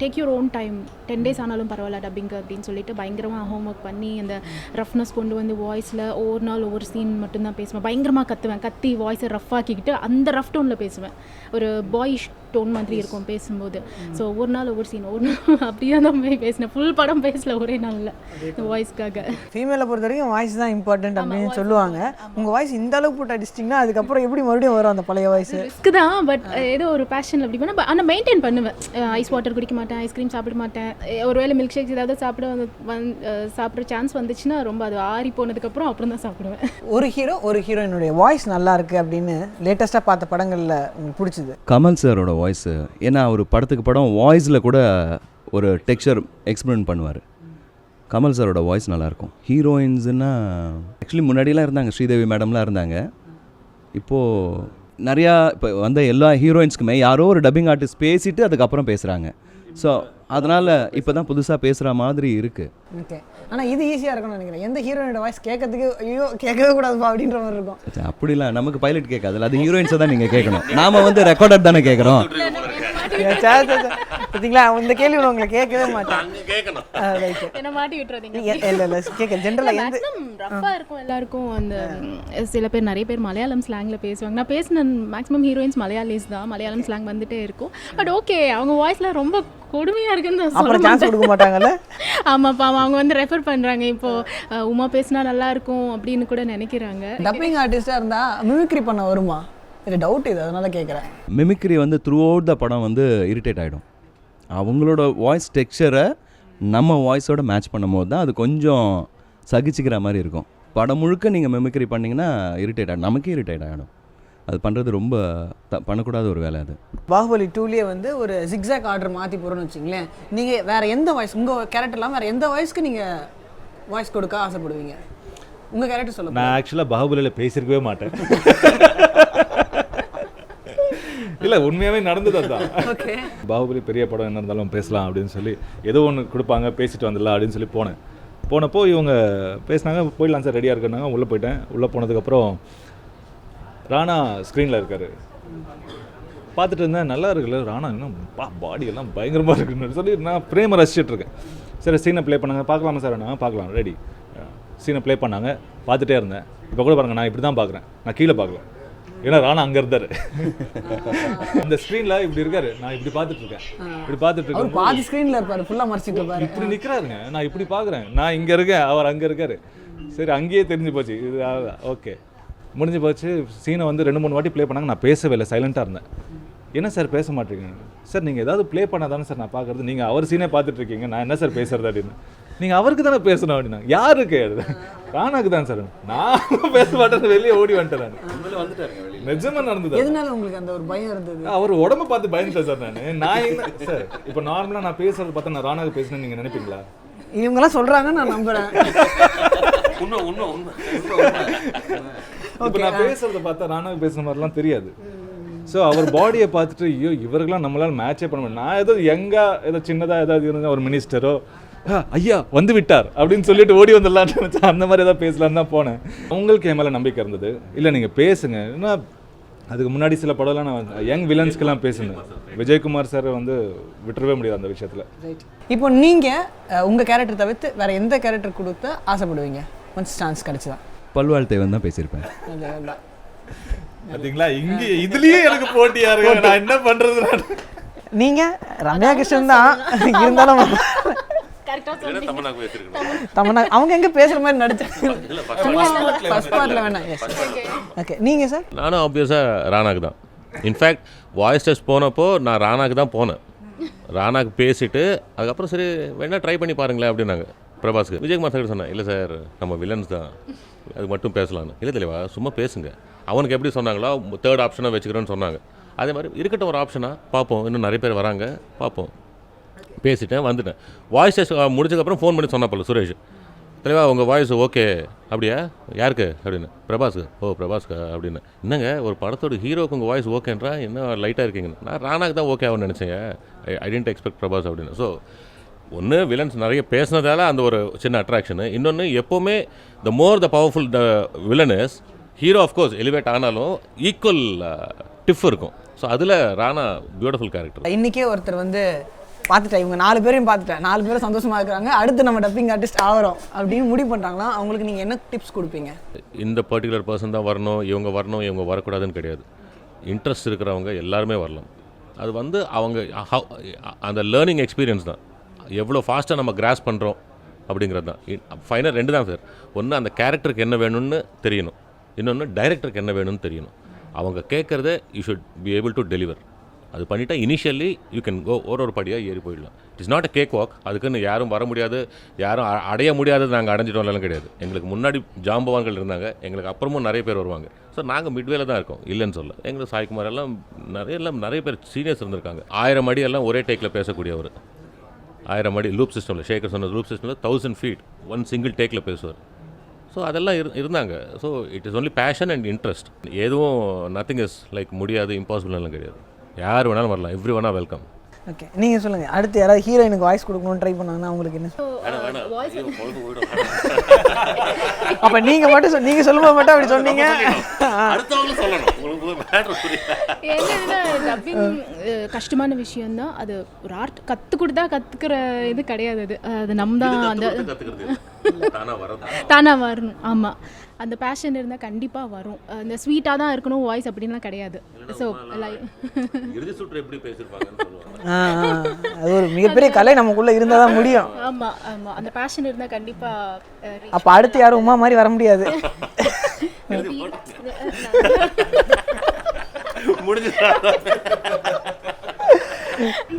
take your own time, 10 days ஆனாலும் பரவாயில்ல டப்பிங்கு அப்படின்னு சொல்லிட்டு பயங்கரமாக ஹோம்ஒர்க் பண்ணி அந்த ரஃப்னஸ் கொண்டு வந்து வாய்ஸில் ஒவ்வொரு நாள் ஒவ்வொரு சீன் மட்டும்தான் பேசுவேன். பயங்கரமாக கத்தி வாய்ஸை ரஃப் ஆக்கிக்கிட்டு அந்த ரஃப் டோனில் பேசுவேன். ஒரு பாய்ஷ் டோன் மாதிரி இருக்கும் பேசும்போது. ஸோ ஒவ்வொரு நாள் ஒவ்வொரு சீன் அப்படியே தான் போய் பேசினேன். ஃபுல் படம் பேசல ஒரே நாளில் வாய்ஸ்க்காக. ஃபீமேலை பொறுத்த வரைக்கும் வாய்ஸ் தான் இம்பார்ட்டன்ட் அப்படின்னு சொல்லுவாங்க. உங்கள் வாய்ஸ் இந்த அளவுக்கு போட்டு அடிச்சிட்டிங்கன்னா அதுக்கப்புறம் எப்படி மறுபடியும் வரும் அந்த பழைய வாய்ஸ்? ரிஸ்க் தான், பட் ஏதோ ஒரு பேஷன் அப்படி பண்ண ஆனால் மெயின்டைன் பண்ணுவேன். ஐஸ் வாட்டர் குடிக்க மாட்டேன், ஐஸ்கிரீம் சாப்பிட மாட்டேன். ஒருவேளை மில்க் ஷேக்ஸ் ஏதாவது சாப்பிட்ற சான்ஸ் வந்துச்சுன்னா ரொம்ப அது ஆறி போனதுக்கப்புறம் அப்புறம் தான் சாப்பிடுவேன். ஒரு ஹீரோயினுடைய வாய்ஸ் நல்லா இருக்குது அப்படின்னு லேட்டஸ்ட்டாக பார்த்த படங்களில் உங்களுக்கு பிடிச்சது? கமல் சாரோட வாய்ஸு. ஏன்னா அவர் படத்துக்கு படம் வாய்ஸில் கூட ஒரு டெக்ஸ்சர் எக்ஸ்பிளைன் பண்ணுவார். கமல் சாரோட வாய்ஸ் நல்லாயிருக்கும். ஹீரோயின்ஸுன்னா ஆக்சுவலி முன்னாடிலாம் இருந்தாங்க, ஸ்ரீதேவி மேடம்லாம் இருந்தாங்க. இப்போது நிறையா இப்போ வந்த எல்லா ஹீரோயின்ஸ்க்குமே யாரோ ஒரு டப்பிங் ஆர்டிஸ்ட் பேசிட்டு அதுக்கப்புறம் பேசுகிறாங்க. ஸோ அதனால் இப்போ தான் புதுசாக பேசுகிற மாதிரி இருக்குது. ஓகே, ஆனால் இது ஈஸியாக இருக்கும்னு நினைக்கிறேன். எந்த ஹீரோயினோட வாய்ஸ் கேட்கறதுக்கு ஐயோ கேட்கவே கூடாதுப்பா அப்படின்ற மாதிரி இருக்கும். அப்படிலாம் நமக்கு பைலட் கேட்காதுல்ல, அது ஹீரோயின்ஸை தான் நீங்கள் கேட்கணும். நாம் வந்து ரெக்கார்டட் தானே கேட்குறோம். பார்த்தீங்களா, இந்த கேள்வி உங்களை கேட்கவே மாட்டேன். என்ன மாட்டி விட்டுறீங்க? இல்லை கேட்க ஜென்ரலாக ரஃபாக இருக்கும் எல்லாருக்கும். அந்த சில பேர் நிறைய பேர் மலையாளம் ஸ்லாங்கில் பேசுவாங்க. நான் பேசின மேக்ஸிமம் ஹீரோயின்ஸ் மலையாளிஸ் தான். மலையாளம் ஸ்லாங் வந்துட்டே இருக்கும். பட் ஓகே, அவங்க வாய்ஸ்லாம் ரொம்ப கொடுமையாக இருக்குன்னு அப்புறம் சான்ஸ் கொடுக்க மாட்டாங்கல்ல? ஆமாப்பா, அவங்க வந்து ரெஃபர் பண்ணுறாங்க. இப்போது உமா பேசினா நல்லா இருக்கும் அப்படின்னு கூட நினைக்கிறாங்க. டப்பிங் ஆர்டிஸ்டாக இருந்தால் மிமிக்ரி பண்ண வருமா? இது டவுட், இது அதனால கேட்குறேன். மிமிக்ரி வந்து த்ரூ அவுட் த படம் வந்து இரிட்டேட் ஆகிடும். அவங்களோட வாய்ஸ் டெக்ஸ்சரை நம்ம வாய்ஸோட மேட்ச் பண்ணும்போது தான் அது கொஞ்சம் சகிச்சுக்கிற மாதிரி இருக்கும். படம் முழுக்க நீங்கள் மிமிக்ரி பண்ணிங்கன்னா இரிட்டேட் ஆகிடும், நமக்கே இரிட்டேட் ஆகிடும். அது பண்ணுறது ரொம்ப பண்ணக்கூடாத ஒரு வேலை. அது பாகுபலி 2லேயே வந்து ஒரு ஜிக்ஸாக் ஆர்டர் மாற்றி போகிறோன்னு வச்சிங்களேன். நீங்கள் வேறு எந்த வாய்ஸ், உங்கள் கேரக்டர்லாம் வேறு எந்த வாய்ஸ்க்கு நீங்கள் வாய்ஸ் கொடுக்க ஆசைப்படுவீங்க? உங்கள் கேரக்டர் சொல்லுங்கள். நான் ஆக்சுவலாக பாகுபலியில் பேசியிருக்கவே மாட்டேன். இல்லை, உண்மையாகவே நடந்தது அதுதான். ஓகே, பாகுபலி பெரிய படம் என்ன இருந்தாலும் பேசலாம் அப்படின்னு சொல்லி ஏதோ ஒன்று கொடுப்பாங்க, பேசிட்டு வந்துடலாம் அப்படின்னு சொல்லி போனப்போ இவங்க பேசினாங்க, போயிடலாம் சார் ரெடியாக இருக்குன்னாங்க. உள்ளே போயிட்டேன். உள்ளே போனதுக்கப்புறம் ராணா ஸ்க்ரீனில் இருக்கார். பார்த்துட்டு இருந்தேன், நல்லா இருக்குல்ல ராணா, இன்னும் பாடியெல்லாம் பயங்கரமாக இருக்குன்னு சொல்லி நான் ஃப்ரேமை ரசிச்சிட்ருக்கேன். சரி சீனை ப்ளே பண்ணாங்க. பார்க்கலாமா சார்? நான் பார்க்கலாம், ரெடி. சீனை ப்ளே பண்ணாங்க, பார்த்துட்டே இருந்தேன். இப்போ கூட பாருங்கள், நான் இப்படி தான் பார்க்குறேன், நான் கீழே பார்க்கல. ஏன்னா ராணா அங்கே இருந்தார். இந்த ஸ்க்ரீனில் இப்படி இருக்காரு, நான் இப்படி பார்த்துட்ருக்கேன். இப்படி பார்த்துட்ருக்கேன். பாதி ஸ்க்ரீனில் இருப்பார், ஃபுல்லாக மறைச்சிட்டு இருப்பார். இப்படி நிற்கிறாருங்க, நான் இப்படி பார்க்குறேன். நான் இங்கே இருக்கேன், அவர் அங்கே இருக்கார். சரி, அங்கேயே தெரிஞ்சு போச்சு இது. ஓகே, முடிஞ்சு போச்சு. சீனை வந்து 2-3 வாட்டி ப்ளே பண்ணாங்க. நான் பேசவே இல்லை, சைலண்ட்டாக இருந்தேன். என்ன சார் பேச மாட்டேங்க? சார் நீங்கள் ஏதாவது ப்ளே பண்ணால் தானே சார் நான் பார்க்குறது, நீங்கள் அவர் சீனே பார்த்துட்ருக்கீங்க, நான் என்ன சார் பேசுறது அப்படின்னு. நீங்கள் அவருக்கு தானே பேசணும் அப்படின்னா. யாருக்கு? ராணாக்கு தான் சார். நான் பேச மாட்டேன், வெளியே ஓடி வந்துட்டேன். நான் நிஜமாக நடந்தது. எதனால உங்களுக்கு அந்த ஒரு பயம் இருந்தது? அவர் உடம்பு பார்த்து பயந்துட்டேன் சார். நான் என்ன சார், இப்போ நார்மலாக நான் பேசுறது பார்த்தா நான் ராணாக்கு பேசுனேன்னு நீங்கள் நினைப்பீங்களா? இவங்கெல்லாம் சொல்கிறாங்க, நான் நம்புகிறேன். இப்போ நான் பேசுறத பார்த்தா ராணாக்கு பேசுன மாதிரிலாம் தெரியாது. ஸோ அவர் பாடியை பார்த்துட்டு ஐயோ இவர்களாம் நம்மளால் மேட்சே பண்ண முடியும். நான் ஏதோ ஏதோ சின்னதாக ஏதாவது இருந்தால் ஒரு மினிஸ்டரோ ஐயா வந்து விட்டார் அப்படின்னு சொல்லிட்டு ஓடி வந்துடலான்னு நினச்சேன். அந்த மாதிரி ஏதாவது பேசலான்னு தான் போனேன். உங்களுக்கு என் மேலே நம்பிக்கை இருந்தது. இல்லை நீங்கள் பேசுங்க. ஏன்னா அதுக்கு முன்னாடி சில படம்லாம் நான் யங் வில்லன்ஸ்க்கெல்லாம் பேசுனேன். விஜயகுமார் சார் வந்து விட்டுறவே முடியாது அந்த விஷயத்தில். இப்போ நீங்கள் உங்கள் கேரக்டர் தவிர்த்து வேறு எந்த கேரக்டர் கொடுத்து ஆசைப்படுவீங்க? Once chance கிடச்சிதான். பல்வாழ்த்தேவன் தான் பேசியிருப்பேன். பார்த்தீங்களா, இங்கே இதுலேயே எனக்கு போட்டியாக இருக்கு. நான் என்ன பண்ணுறது? நீங்கள் ரம்யா கிருஷ்ணன் தான் இருந்தாலும் தமன்னா அவங்க எங்கே பேசுகிற மாதிரி நடிச்சாங்க. ஃபர்ஸ்ட் பார்ட்டில் வேணாம். ஓகே, நீங்கள் சார்? நானும் ஆப்வியஸாக ராணாக்கு தான். இன்ஃபேக்ட் வாய்ஸ் டெஸ்ட் போனப்போ நான் ராணாக்கு தான் போனேன். ராணாக்கு பேசிவிட்டு அதுக்கப்புறம் சரி வேணா ட்ரை பண்ணி பாருங்களேன் அப்படின்னாங்க. பிரபாஸ்க்கு. விஜயகுமார் சார் சொன்னேன், இல்லை சார் நம்ம வில்லன்ஸ் தான், அது மட்டும் பேசலான்னு. இல்லை தெளிவா சும்மா பேசுங்க, அவனுக்கு எப்படி சொன்னாங்களோ 3rd ஆப்ஷனாக வச்சுக்கிறேன்னு சொன்னாங்க. அதே மாதிரி இருக்கட்டும், ஒரு ஆப்ஷனாக பார்ப்போம், இன்னும் நிறைய பேர் வராங்க பார்ப்போம். பேசிட்டேன், வந்துட்டேன். வாய்ஸ் டெஸ்ட் முடிச்சதுக்கப்புறம் ஃபோன் பண்ணி சொன்னப்பல சுரேஷ், தெளிவா உங்கள் வாய்ஸ் ஓகே அப்படியா, யாருக்கு அப்படின்னு, பிரபாஸ்க்கு. ஓ பிரபாஸ்க்கு அப்படின்னு. என்னங்க ஒரு படத்தோட ஹீரோக்கு உங்கள் வாய்ஸ் ஓகேன்றா, என்ன லைட்டாக இருக்கீங்கன்னு. நான் ராணாக்கு தான் ஓகே ஆகும்னு நினச்சேங்க, ஐ டென்ட் எக்ஸ்பெக்ட் பிரபாஸ் அப்படின்னு. ஸோ ஒன்று வில்லன்ஸ் நிறைய பேசினதால அந்த ஒரு சின்ன அட்ராக்ஷனு. இன்னொன்று எப்போவுமே the more the powerful the villain is, hero of course elevate ஆனாலும் ஈக்குவல் டிஃப் இருக்கும். ஸோ அதில் ராணா பியூட்டிஃபுல் கேரக்டர். இன்றைக்கே ஒருத்தர் வந்து பார்த்துட்டேன், இவங்க 4 பேரையும் பார்த்துட்டேன், 4 பேரும் சந்தோஷமாக இருக்கிறாங்க, அடுத்து நம்ம டப்பிங் ஆர்டிஸ்ட் ஆகிறோம் அப்படின்னு முடிவு பண்ணுறாங்களா, அவங்களுக்கு நீங்கள் என்ன டிப்ஸ் கொடுப்பீங்க? இந்த பர்டிகுலர் பர்சன் தான் வரணும், இவங்க வரக்கூடாதுன்னு கிடையாது. இன்ட்ரெஸ்ட் இருக்கிறவங்க எல்லாருமே வரலாம். அது வந்து அவங்க அந்த லேர்னிங் எக்ஸ்பீரியன்ஸ் தான், எவ்வளோ ஃபாஸ்ட்டாக நம்ம கிராஸ் பண்ணுறோம் அப்படிங்கிறது தான். ஃபைனல் 2 தான் சார். ஒன்று அந்த கேரக்டருக்கு என்ன வேணும்னு தெரியணும், இன்னொன்று டைரக்டருக்கு என்ன வேணும்னு தெரியணும். அவங்க கேட்குறத you should be able to deliver. அது பண்ணிட்டா இனிஷியலி யூ கேன் கோ ஒரு படியாக ஏறி போயிடலாம். It is not a cake walk. அதுக்குன்னு யாரும் வர முடியாது, யாரும் அடைய முடியாதது நாங்கள் அடைஞ்சிட்டோம்லாம் கிடையாது. எங்களுக்கு முன்னாடி ஜாம்பவான்கள் இருந்தாங்க, எங்களுக்கு அப்புறமும் நிறைய பேர் வருவாங்க. ஸோ நாங்கள் மிட்வேல தான் இருக்கோம், இல்லைன்னு சொல்ல. எங்களுக்கு சாய்குமார் எல்லாம் நிறைய பேர் சீனியர்ஸ் இருந்திருக்காங்க. 1000 அடி எல்லாம் ஒரே டேக்கில் பேசக்கூடியவர். 1000 அடி லூப் சிஸ்டமில், ஷேகர் சொன்ன லூப் சிஸ்டமில் 1000 feet ஒன் சிங்கிள் டேக்கில் பேசுவார். ஸோ அதெல்லாம் இருந்தாங்க. So it is only passion and interest. எதுவும் நத்திங் இஸ் லைக் முடியாது, இம்பாசிபிள்லாம் கிடையாது. யார் வேணாலும் வரலாம், எவ்ரி ஒன்னா வெல்கம். ஓகே, நீங்கள் சொல்லுங்கள், அடுத்து யாராவது ஹீரோயினுக்கு வாய்ஸ் கொடுக்கணும்னு ட்ரை பண்ணாங்கன்னா அவங்களுக்கு என்ன? அப்போ நீங்கள் மட்டும் நீங்கள் சொல்லும்போது மட்டும் அப்படி சொன்னீங்க. என்னன்னா டப்பிங் கஷ்டமான விஷயம்தான். அது ஒரு ஆர்ட் கற்றுக் கொடுத்தா கற்றுக்கிற இது கிடையாது. அது நம்ம தான் அந்த தானாக வரணும். ஆமாம், அந்த பேஷன் இருந்தால் கண்டிப்பாக வரும். அந்த ஸ்வீட்டாக தான் இருக்கணும் வாய்ஸ் அப்படின்லாம் கிடையாது. ஸோ அது ஒரு மிகப்பெரிய கலை நமக்குள்ளே இருந்தால் தான் முடியும். ஆமாம் ஆமாம், அந்த பேஷன் இருந்தால் கண்டிப்பாக. அப்போ அடுத்து யாரும் உமா மாதிரி வர முடியாது.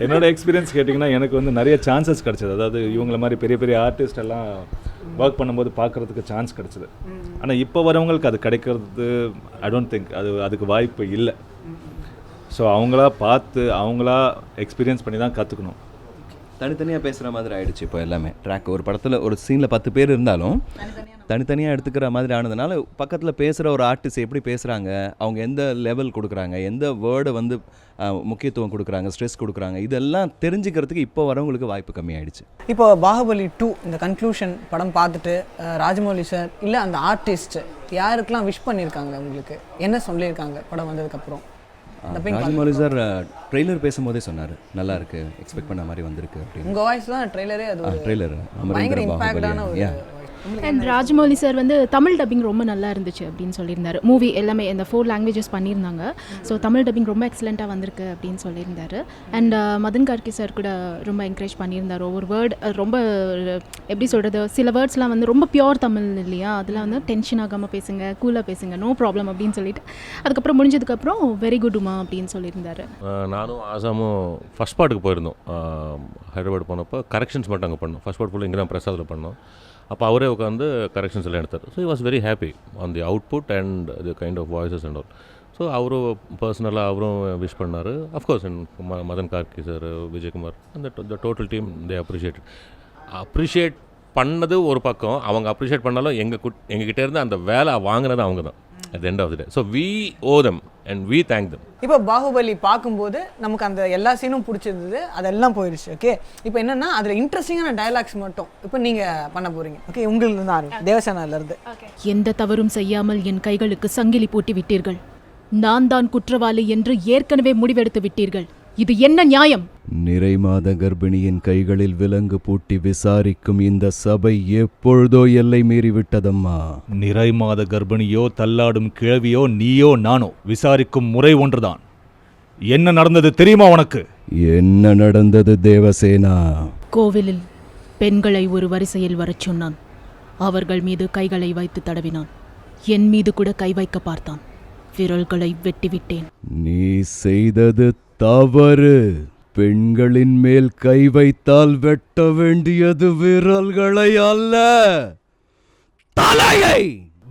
என்னோட எக்ஸ்பீரியன்ஸ் கேட்டிங்கன்னா, எனக்கு வந்து நிறைய சான்சஸ் கிடச்சிது. அதாவது இவங்கள மாதிரி பெரிய பெரிய ஆர்டிஸ்ட் எல்லாம் ஒர்க் பண்ணும்போது பார்க்குறதுக்கு சான்ஸ் கிடச்சிது. ஆனால் இப்போ வரவங்களுக்கு அது கிடைக்கிறது ஐ டோன்ட் திங்க் அதுக்கு வாய்ப்பு இல்லை. ஸோ அவங்களா பார்த்து அவங்களா எக்ஸ்பீரியன்ஸ் பண்ணி தான் கற்றுக்கணும். தனித்தனியாக பேசுகிற மாதிரி ஆகிடுச்சு இப்போ எல்லாமே. ட்ராக் ஒரு படத்தில் ஒரு சீனில் 10 பேர் இருந்தாலும் தனித்தனியாக எடுத்துக்கிற மாதிரி ஆனதுனால பக்கத்தில் பேசுகிற ஒரு ஆர்டிஸ்ட் எப்படி பேசுகிறாங்க, அவங்க எந்த லெவல் கொடுக்குறாங்க, எந்த வேர்டை வந்து முக்கியத்துவம் கொடுக்குறாங்க, ஸ்ட்ரெஸ் கொடுக்குறாங்க, இதெல்லாம் தெரிஞ்சுக்கிறதுக்கு இப்போ வரவங்களுக்கு வாய்ப்பு கம்மியாயிடுச்சு. இப்போ பாகுபலி 2 இந்த கன்க்ளூஷன் படம் பார்த்துட்டு ராஜமௌலி சார் இல்லை அந்த ஆர்டிஸ்ட் யாருக்கெல்லாம் விஷ் பண்ணியிருக்காங்க, உங்களுக்கு என்ன சொல்லியிருக்காங்க படம் வந்ததுக்கப்புறம்? ராஜமௌலி சார் ட்ரெய்லர் பேசும்போதே சொன்னார், நல்லா இருக்கு, எக்ஸ்பெக்ட் பண்ண மாதிரி வந்திருக்கு அப்படின்னு. உங்கள் வாய்ஸ் தான் ட்ரெய்லரே, அது ட்ரெய்லர் பயங்கர இம்பாக்டான ஒரு. அண்ட் ராஜமௌலி சார் வந்து தமிழ் டப்பிங் ரொம்ப நல்லா இருந்துச்சு அப்படின்னு சொல்லியிருந்தாரு. மூவி எல்லாமே இந்த 4 லாங்குவேஜஸ் பண்ணியிருந்தாங்க. ஸோ தமிழ் டப்பிங் ரொம்ப எக்ஸலண்ட்டாக வந்திருக்கு அப்படின்னு சொல்லியிருந்தாரு. அண்ட் மதன் கார்கி சார் கூட ரொம்ப என்கரேஜ் பண்ணியிருந்தார். ஒவ்வொரு வேர்ட் ரொம்ப எப்படி சொல்கிறது, சில வேர்ட்ஸ்லாம் வந்து ரொம்ப பியோர் தமிழ் இல்லையா, அதெல்லாம் வந்து டென்ஷன் ஆகாமல் பேசுங்க, கூலாக பேசுங்க, நோ ப்ராப்ளம் அப்படின்னு சொல்லிட்டு அதுக்கப்புறம் முடிஞ்சதுக்கப்புறம் வெரி குட்மா அப்படின்னு சொல்லியிருந்தாரு. நானும் ஆசாமும் ஃபஸ்ட் பார்ட்டுக்கு போயிருந்தோம். ஹைதராபாத் போனப்போ கரெக்ஷன்ஸ் மட்டும் அங்கே பண்ணோம். ஃபஸ்ட் பார்ட் ஃபுல்லாக இங்கே தான் பிரசாதில் பண்ணோம். அப்போ அவரே உட்காந்து கரெக்ஷன்ஸ் எல்லாம் எடுத்தார். So he was very happy on the output and the kind of voices and all. So அவரும் பர்சனலாக அவரும் விஷ் பண்ணார். அஃப்கோர்ஸ் மதன் கார்கி சார், விஜயகுமார், அந்த டோட்டல் டீம் தே அப்ரிஷியேட் பண்ணது ஒரு பக்கம். அவங்க அப்ரிஷியேட் பண்ணாலும் எங்ககிட்ட இருந்து அந்த வேலை வாங்கினது அவங்க தான் at the end of the day. So we owe them and we thank them. இப்போ பாகுபலி பார்க்கும்போது நமக்கு அந்த எல்லா சீனும் பிடிச்சிருந்தது, அதெல்லாம் போயிடுச்சு. ஓகே, இப்போ என்னன்னா அதில் இன்ட்ரெஸ்டிங்கான டயலாக்ஸ் மட்டும் இப்போ நீங்கள் பண்ண போகிறீங்க. ஓகே, உங்களுக்கு தான் தேவசேனாலேருந்து. எந்த தவறும் செய்யாமல் என் கைகளுக்கு சங்கிலி பூட்டி விட்டீர்கள். நான் தான் குற்றவாளி என்று ஏற்கனவே முடிவெடுத்து விட்டீர்கள். இது என்ன நியாயம்? நிறைமாத கர்ப்பிணியின் கைகளில் விலங்கு பூட்டி விசாரிக்கும் இந்த சபை எப்பொழுதோ எல்லை மீறிவிட்டதம்மா. நிறைமாத கர்ப்பிணியோ தள்ளாடும் கிழவியோ நீயோ நானோ விசாரிக்கும் முறை ஒன்றுதான். என்ன நடந்தது தெரியுமா உனக்கு? என்ன நடந்தது தேவசேனா? கோவிலில் பெண்களை ஒரு வரிசையில் வரச் சொன்னான். அவர்கள் மீது கைகளை வைத்து தடவினான். என் மீது கூட கை வைக்க பார்த்தான். விரல்களை வெட்டிவிட்டேன். நீ செய்தது தவறு. பெண்களின் மேல் கை வைத்தால் வெட்ட வேண்டியது விரல்களை அல்ல, தலையை.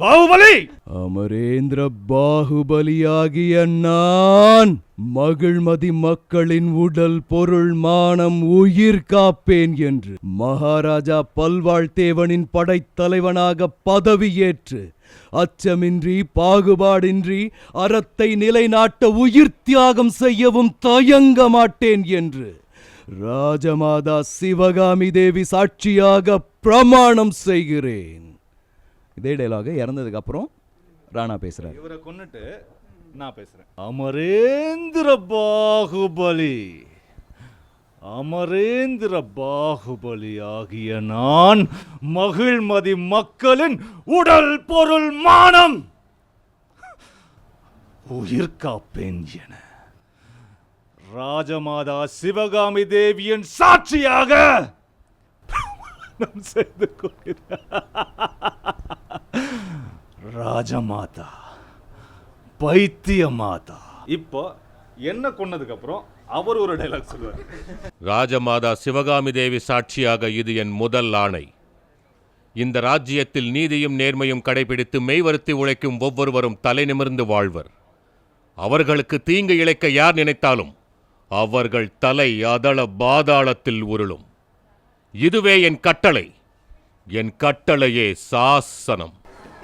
பாகுபலி! அமரேந்திர பாகுபலியாகிய நான் மகிழ்மதி மக்களின் உடல் பொருள் மானம் உயிர் காப்பேன் என்று மகாராஜா பல்வாழ்த்தேவனின் படைத்தலைவனாக பதவியேற்று அச்சமின்றி பாகுபாடின்றி அறத்தை நிலைநாட்ட உயிர் தியாகம் செய்யவும் தயங்க மாட்டேன் என்று ராஜமாதா சிவகாமி தேவி சாட்சியாக பிரமாணம் செய்கிறேன். இதே டைலாக இறந்ததுக்கு அப்புறம் ராணா பேசுறாரு. இவரை கொன்னுட்டு நான் பேசுறேன். அமரேந்திர பாகுபலி, அமரேந்திர பாகுபலி ஆகிய நான் மகிழ்மதி மக்களின் உடல் பொருள் மானம் உயிர் காப்பேன் என ராஜமாதா சிவகாமி தேவியின் சாட்சியாக பிரமாணம் செய்து கொள்கிறேன். ராஜமாதா, பைத்திய மாதா. இப்போ என்ன கொன்னதுக்கு அப்புறம் அவர் ஒரு டைலாக் சொல்லுவார். ராஜமாதா சிவகாமி தேவி சாட்சியாக இது என் முதல் ஆணை. இந்த ராஜ்யத்தில் நீதியும் நேர்மையும் கடைபிடித்து மெய்வருத்தி உழைக்கும் ஒவ்வொருவரும் தலை நிமிர்ந்து வாழ்வர். அவர்களுக்கு தீங்கு இழைக்க யார் நினைத்தாலும் அவர்கள் தலை அதள பாதாளத்தில் உருளும். இதுவே என் கட்டளை. என் கட்டளையே சாசனம்.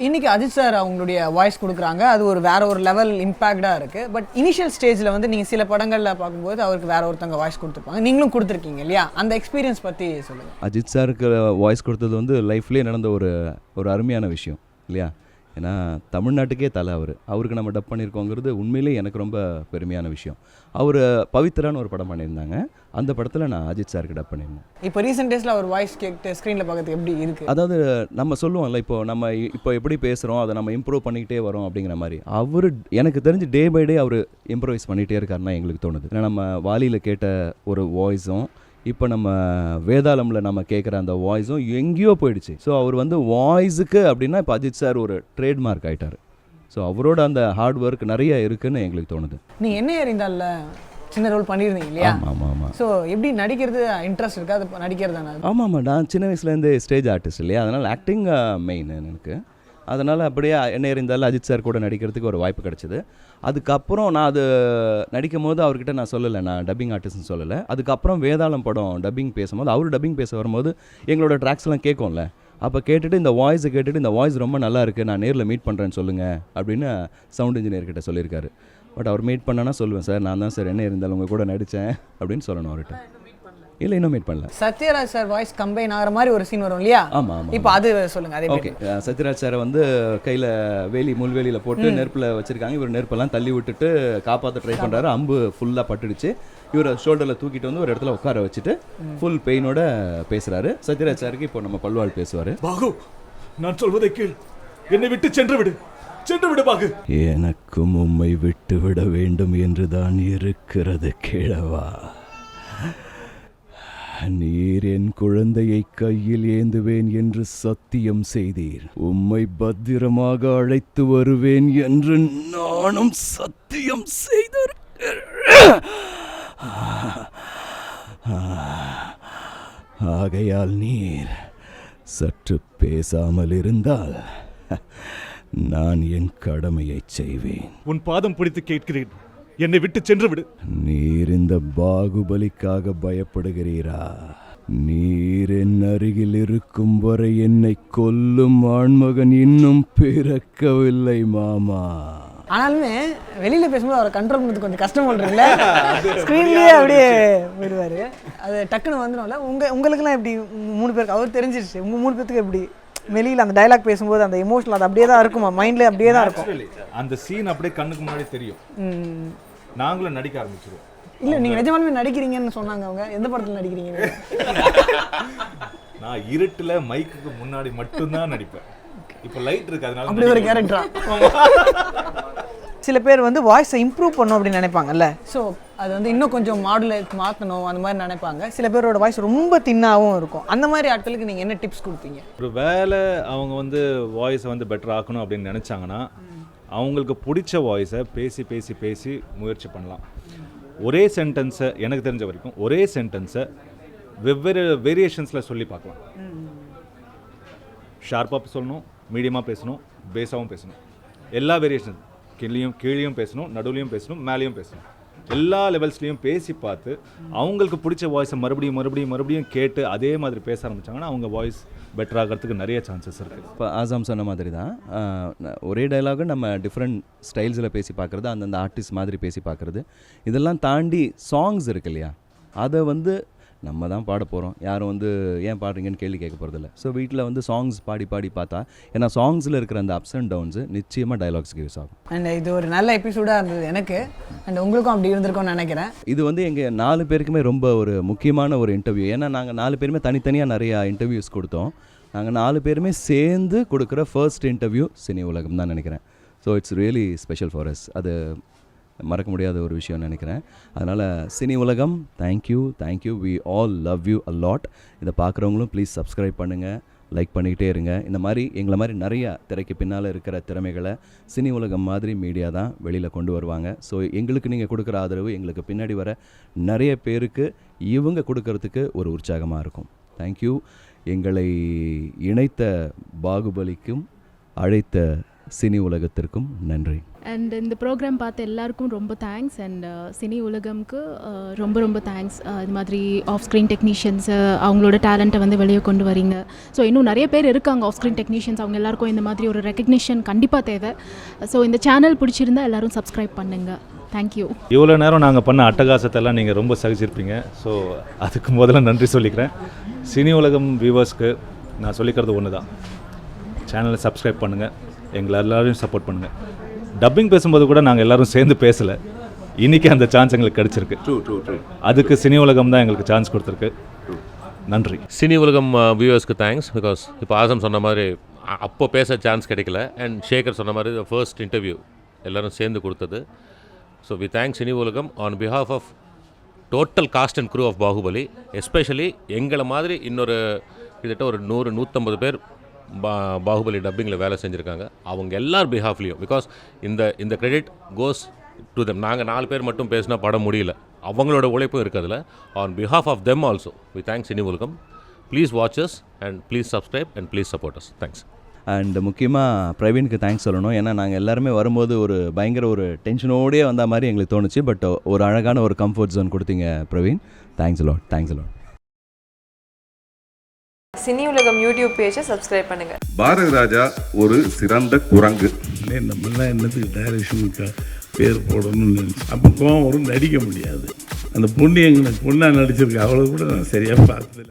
இன்னைக்கு அஜித் சார் அவங்களுடைய வாய்ஸ் கொடுக்குறாங்க, அது ஒரு வேற ஒரு லெவல் இம்பாக்டாக இருக்குது. பட் இனிஷியல் ஸ்டேஜில் வந்து நீங்கள் சில படங்களில் பார்க்கும்போது அவருக்கு வேற ஒருத்தவங்க வாய்ஸ் கொடுத்துருப்பாங்க, நீங்களும் கொடுத்துருக்கீங்க இல்லையா? அந்த எக்ஸ்பீரியன்ஸ் பற்றி சொல்லுங்கள். அஜித் சாருக்கு வாய்ஸ் கொடுத்தது வந்து லைஃப்லேயே நடந்த ஒரு அருமையான விஷயம் இல்லையா? ஏன்னா தமிழ்நாட்டுக்கே தலை அவருக்கு நம்ம டப் பண்ணியிருக்கோங்கிறது உண்மையிலே எனக்கு ரொம்ப பெருமையான விஷயம். அவர் பவித்ரான்னு ஒரு படம் பண்ணியிருந்தாங்க, அந்த படத்தில் நான் அஜித் சாருக்கு டப் பண்ணியிருந்தேன். இப்போ ரீசெண்ட் டேஸில் அவர் வாய்ஸ் கேட்டு ஸ்க்ரீனில் பார்க்கறதுக்கு எப்படி இருக்குது? அதாவது நம்ம சொல்லுவோம்ல, இப்போ எப்படி பேசுகிறோம் அதை நம்ம இம்ப்ரூவ் பண்ணிக்கிட்டே வரோம் அப்படிங்கிற மாதிரி அவர் எனக்கு தெரிஞ்சு day by day our improvise பண்ணிகிட்டே இருக்காருன்னா எங்களுக்கு தோணுது. ஏன்னா நம்ம வாலியில் கேட்ட ஒரு வாய்ஸும் இப்போ நம்ம வேதாளமில் நம்ம கேட்குற அந்த வாய்ஸும் எங்கேயோ போயிடுச்சு. ஸோ அவர் வந்து வாய்ஸுக்கு அப்படின்னா இப்போ அஜித் சார் ஒரு ட்ரேட்மார்க் ஆகிட்டார். ஸோ அவரோட அந்த ஹார்ட் ஒர்க் நிறைய இருக்குன்னு எங்களுக்கு தோணுது. நீங்கள் என்ன இருந்தால சின்ன ரோல் பண்ணியிருந்தீங்க இல்லையா? ஆமாம் ஆமாம். ஸோ எப்படி நடிக்கிறது இன்ட்ரெஸ்ட் இருக்கா? அது நடிக்கிறது தானே? ஆமாம். நான் சின்ன வயசுலேருந்து ஸ்டேஜ் ஆர்டிஸ்ட் இல்லையா, அதனால் ஆக்டிங் மெயின் எனக்கு. அதனால் அப்படியே என்ன இருந்தாலும் அஜித் சார் கூட நடிக்கிறதுக்கு ஒரு வாய்ப்பு கிடச்சிது. அதுக்கப்புறம் நான் அது நடிக்கும் போது அவர்கிட்ட நான் சொல்லலை, நான் டப்பிங் ஆர்டிஸ்ட்னு சொல்லலை. அதுக்கப்புறம் வேதாளம் படம் டப்பிங் பேசும்போது அவர் டப்பிங் பேச வரும்போது எங்களோட ட்ராக்ஸ்லாம் கேட்கும்ல, அப்போ கேட்டுட்டு இந்த வாய்ஸை கேட்டுட்டு இந்த வாய்ஸ் ரொம்ப நல்லா இருக்குது, நான் நேரில் மீட் பண்ணுறேன்னு சொல்லுங்கள் அப்படின்னு சவுண்ட் இன்ஜினியர்கிட்ட சொல்லியிருக்காரு. பட் அவர் மீட் பண்ணனா சொல்லுவேன், சார் நான் தான் சார் என்ன இருந்தாலும் உங்கள் கூட நடித்தேன் அப்படின்னு சொல்லணும் அவர்கிட்ட. இல்லை இன்னும் மீட் பண்ணல. சத்யராஜ் சார் வாய்ஸ் கம்பைன் ஆகிற மாதிரி ஒரு சீன் வரும் இல்லையா? ஆமாம் ஆமாம். இப்போ அது சொல்லுங்கள். அதே ஓகே. சத்யராஜ் சாரை வந்து கையில் முள்வேலியில் போட்டு நெருப்பில் வச்சுருக்காங்க. இவர் நெருப்பெல்லாம் தள்ளி விட்டுட்டு காப்பாற்ற ட்ரை பண்ணுறாரு. அம்பு ஃபுல்லாக பட்டுடுச்சு. இவர் ஷோல்டரில் தூக்கிட்டு வந்து ஒரு இடத்துல உட்கார வச்சுட்டு ஃபுல் பெயினோட பேசுகிறாரு. சத்யராஜ் சாருக்கு இப்போ நம்ம பல்வாள் பேசுவார். பாகு, நான் சொல்வதை கேள், என்னை விட்டு சென்று விடு, சென்று விடு பாகு. எனக்கும் உம்மை விட்டு விட வேண்டும் என்று தான் இருக்கிறது கிழவா. நீர் என் குழந்தையை கையில் ஏந்துவேன் என்று சத்தியம் செய்தீர். உம்மை பத்திரமாக அழைத்து வருவேன் என்று நானும் சத்தியம் செய்தேன். ஆகையால் நீர் சற்று பேசாமல் இருந்தால் நான் என் கடமையை செய்வேன். உன் பாதம் பிடித்து கேட்கிறேன், என்னை விட்டு சென்று விடு. நீர் இந்த பாகுபலிக்காக பயப்படுகிறீரா? நீர் என் அருகில் இருக்கும் வரை என்னை கொல்லும் ஆண்மகன் இன்னும் பிறக்கவில்லை மாமா. ஆனாலுமே வெளியில் பேசும்போது அவரை கண்ட்ரோல் பண்ணுறது கொஞ்சம் கஷ்டம் பண்ணுறீங்களா? ஸ்க்ரீன்லேயே அப்படியே போயிடுவார். அது டக்குன்னு வந்துடும்ல. உங்களுக்குலாம் எப்படி? 3 பேருக்கு அவர் தெரிஞ்சிருச்சு. உங்கள் 3 பேருக்கு எப்படி வெளியில் அந்த டைலாக் பேசும்போது அந்த எமோஷனல் அது அப்படியே தான் இருக்குமா? மைண்டில் அப்படியே தான் இருக்கும். அந்த சீன் அப்படியே கண்ணுக்கு முன்னாடி தெரியும். நாங்களும் நடிக்க ஆரம்பிச்சிருவோம். இல்லை நீங்கள் நிஜமாலுமே நடிக்கிறீங்கன்னு சொன்னாங்க அவங்க. எந்த படத்தில் நடிக்கிறீங்க? நான் இருட்டில் மைக்குக்கு முன்னாடி மட்டும்தான் நடிப்பேன். இப்போ லைட் இருக்கு, அதனால அப்படி ஒரு கேரக்டரா? சில பேர் வந்து வாய்ஸை இம்ப்ரூவ் பண்ணணும் அப்படின்னு நினைப்பாங்கல்ல. ஸோ அது வந்து இன்னும் கொஞ்சம் மாடுலேட் மாற்றணும் அந்த மாதிரி நினைப்பாங்க. சில பேரோட வாய்ஸ் ரொம்ப தின்னாகவும் இருக்கும். அந்த மாதிரி ஆட்களுக்கு நீங்கள் என்ன டிப்ஸ் கொடுப்பீங்க? ஒரு வேலை அவங்க வந்து வாய்ஸை வந்து பெட்டர் ஆக்கணும் அப்படின்னு நினச்சாங்கன்னா அவங்களுக்கு பிடிச்ச வாய்ஸை பேசி பேசி பேசி முயற்சி பண்ணலாம். ஒரே சென்டென்ஸை எனக்கு தெரிஞ்ச வரைக்கும் ஒரே சென்டென்ஸை வெவ்வேறு வேரியேஷன்ஸில் சொல்லி பார்க்கலாம். ஷார்ப்பாக சொல்லணும், மீடியமாக பேசணும், பேஸாகவும் பேசணும், எல்லா வேரியேஷன் கீழேயும் பேசணும், நடுவுலையும் பேசணும், மேலேயும் பேசணும், எல்லா லெவல்ஸ்லையும் பேசி பார்த்து அவங்களுக்கு பிடிச்ச வாய்ஸை மறுபடியும் கேட்டு அதே மாதிரி பேச ஆரம்பித்தாங்கன்னா அவங்க வாய்ஸ் பெட்டர் ஆகிறதுக்கு நிறைய சான்சஸ் இருக்குது. இப்போ ஆசாம் சொன்ன மாதிரி தான் ஒரே டைலாகும் நம்ம டிஃப்ரெண்ட் ஸ்டைல்ஸில் பேசி பார்க்குறது, அந்தந்த ஆர்டிஸ்ட் மாதிரி பேசி பார்க்குறது, இதெல்லாம் தாண்டி சாங்ஸ் இருக்கு இல்லையா, அதை வந்து நம்ம தான் பாட போகிறோம், யாரும் வந்து ஏன் பாடுறீங்கன்னு கேள்வி கேட்க போகிறதில்ல. ஸோ வீட்டில் வந்து சாங்ஸ் பாடி பார்த்தா, ஏன்னா சாங்ஸில் இருக்கிற அந்த அப்ஸ் அண்ட் டவுன்ஸு நிச்சயமாக டைலாக்ஸ்க்கு யூஸ் ஆகும். அண்ட் இது ஒரு நல்ல எபிசோடாக இருந்தது எனக்கு, அண்ட் உங்களுக்கும் அப்படி இருந்திருக்கும்னு நினைக்கிறேன். இது வந்து எங்கள் 4 பேருக்குமே ரொம்ப ஒரு முக்கியமான ஒரு இன்டர்வியூ. ஏன்னா நாங்கள் 4 பேருமே தனித்தனியாக நிறையா இன்டர்வியூஸ் கொடுத்தோம். நாங்கள் 4 பேருமே சேர்ந்து கொடுக்குற ஃபர்ஸ்ட் இன்டர்வியூ சினி உலகம் தான் நினைக்கிறேன். So it's really special for us. அது மறக்க முடியாத ஒரு விஷயம்னு நினைக்கிறேன். அதனால் Cine Ulagam thank you, we all love you a lot. இதை பார்க்குறவங்களும் ப்ளீஸ் சப்ஸ்கிரைப் பண்ணுங்கள், லைக் பண்ணிக்கிட்டே இருங்க. இந்த மாதிரி எங்களை மாதிரி நிறையா திரைக்கு பின்னால் இருக்கிற திறமைகளை சினி உலகம் மாதிரி மீடியா தான் வெளியில் கொண்டு வருவாங்க. ஸோ எங்களுக்கு நீங்கள் கொடுக்குற ஆதரவு எங்களுக்கு பின்னாடி வர நிறைய பேருக்கு இவங்க கொடுக்கறதுக்கு ஒரு உற்சாகமாக இருக்கும். தேங்க்யூ. எங்களை இணைத்த பாகுபலிக்கும் அழைத்த சினி உலகத்திற்கும் நன்றி. அண்ட் இந்த ப்ரோக்ராம் பார்த்த எல்லாருக்கும் ரொம்ப தேங்க்ஸ். அண்ட் சினி உலகம்க்கு ரொம்ப தேங்க்ஸ். இது மாதிரி ஆஃப் ஸ்க்ரீன் டெக்னீஷியன்ஸு அவங்களோட டேலண்ட்டை வந்து வெளியே கொண்டு வரீங்க. ஸோ இன்னும் நிறைய பேர் இருக்காங்க ஆஃப் ஸ்க்ரீன் டெக்னீஷியன்ஸ், அவங்க எல்லாருக்கும் இந்த மாதிரி ஒரு ரெக்கக்னிஷன் கண்டிப்பாக தேவை. ஸோ இந்த சேனல் பிடிச்சிருந்தா எல்லோரும் சப்ஸ்கிரைப் பண்ணுங்கள். தேங்க்யூ. இவ்வளோ நேரம் நாங்கள் பண்ண அட்டகாசத்தெல்லாம் நீங்கள் ரொம்ப சகிச்சிருப்பீங்க. ஸோ அதுக்கு முதல்ல நன்றி சொல்லிக்கிறேன். சினி உலகம் வியூவர்ஸ்க்கு நான் சொல்லிக்கிறது ஒன்று தான், சேனலை சப்ஸ்கிரைப் பண்ணுங்கள், எங்களை எல்லோரையும் சப்போர்ட் பண்ணுங்கள். டப்பிங் பேசும்போது கூட நாங்கள் எல்லோரும் சேர்ந்து பேசலை, இன்றைக்கி அந்த சான்ஸ் எங்களுக்கு கிடச்சிருக்கு. அதுக்கு சினி உலகம் தான் எங்களுக்கு சான்ஸ் கொடுத்துருக்கு. நன்றி. சினி உலகம் வியூவர்ஸ்க்கு தேங்க்ஸ். பிகாஸ் இப்போ ஆசம் சொன்ன மாதிரி அப்போ பேச சான்ஸ் கிடைக்கல, அண்ட் ஷேகர் சொன்ன மாதிரி ஃபர்ஸ்ட் இன்டர்வியூ எல்லோரும் சேர்ந்து கொடுத்தது. So we thanks cine Ulagam on behalf of total cast and crew of Baahubali. Especially எங்களை மாதிரி இன்னொரு கிட்டத்தட்ட ஒரு 100-150 பேர் பாகுபலி டப்பிங்கில் வேலை செஞ்சுருக்காங்க. அவங்க எல்லார் பிஹாஃப்லேயும், பிகாஸ் இந்த கிரெடிட் கோஸ் டு தெம். நாங்கள் 4 பேர் மட்டும் பேசினா படம் முடியல, அவங்களோட உழைப்பும் இருக்கிறதுல. On behalf of them also we thanks cine Ulagam. Please watch us and please subscribe and please support us. Thanks. And முக்கியமாக பிரவீனுக்கு தேங்க்ஸ் சொல்லணும். ஏன்னா நாங்கள் எல்லாருமே வரும்போது ஒரு பயங்கர ஒரு டென்ஷனோடே வந்த மாதிரி எங்களுக்கு தோணுச்சு. பட் ஒரு அழகான ஒரு கம்ஃபர்ட் ஜோன் கொடுத்தீங்க Praveen. Thanks a lot. Cini Ulagam YouTube பேஜை சப்ஸ்கிரைப் பண்ணுங்கள். பாரதி ராஜா ஒரு சிறந்த குரங்கு. நம்மளாம் என்னத்துக்கு டைரக்ஷனுக்கு பேர் போடணும்னு நினச்சி அப்போ கோவம் வரும், நடிக்க முடியாது. அந்த பொண்ணு எங்களுக்கு பொண்ணாக நடிச்சிருக்கு, அவ்வளோ கூட நான் சரியாக பார்த்ததில்லை.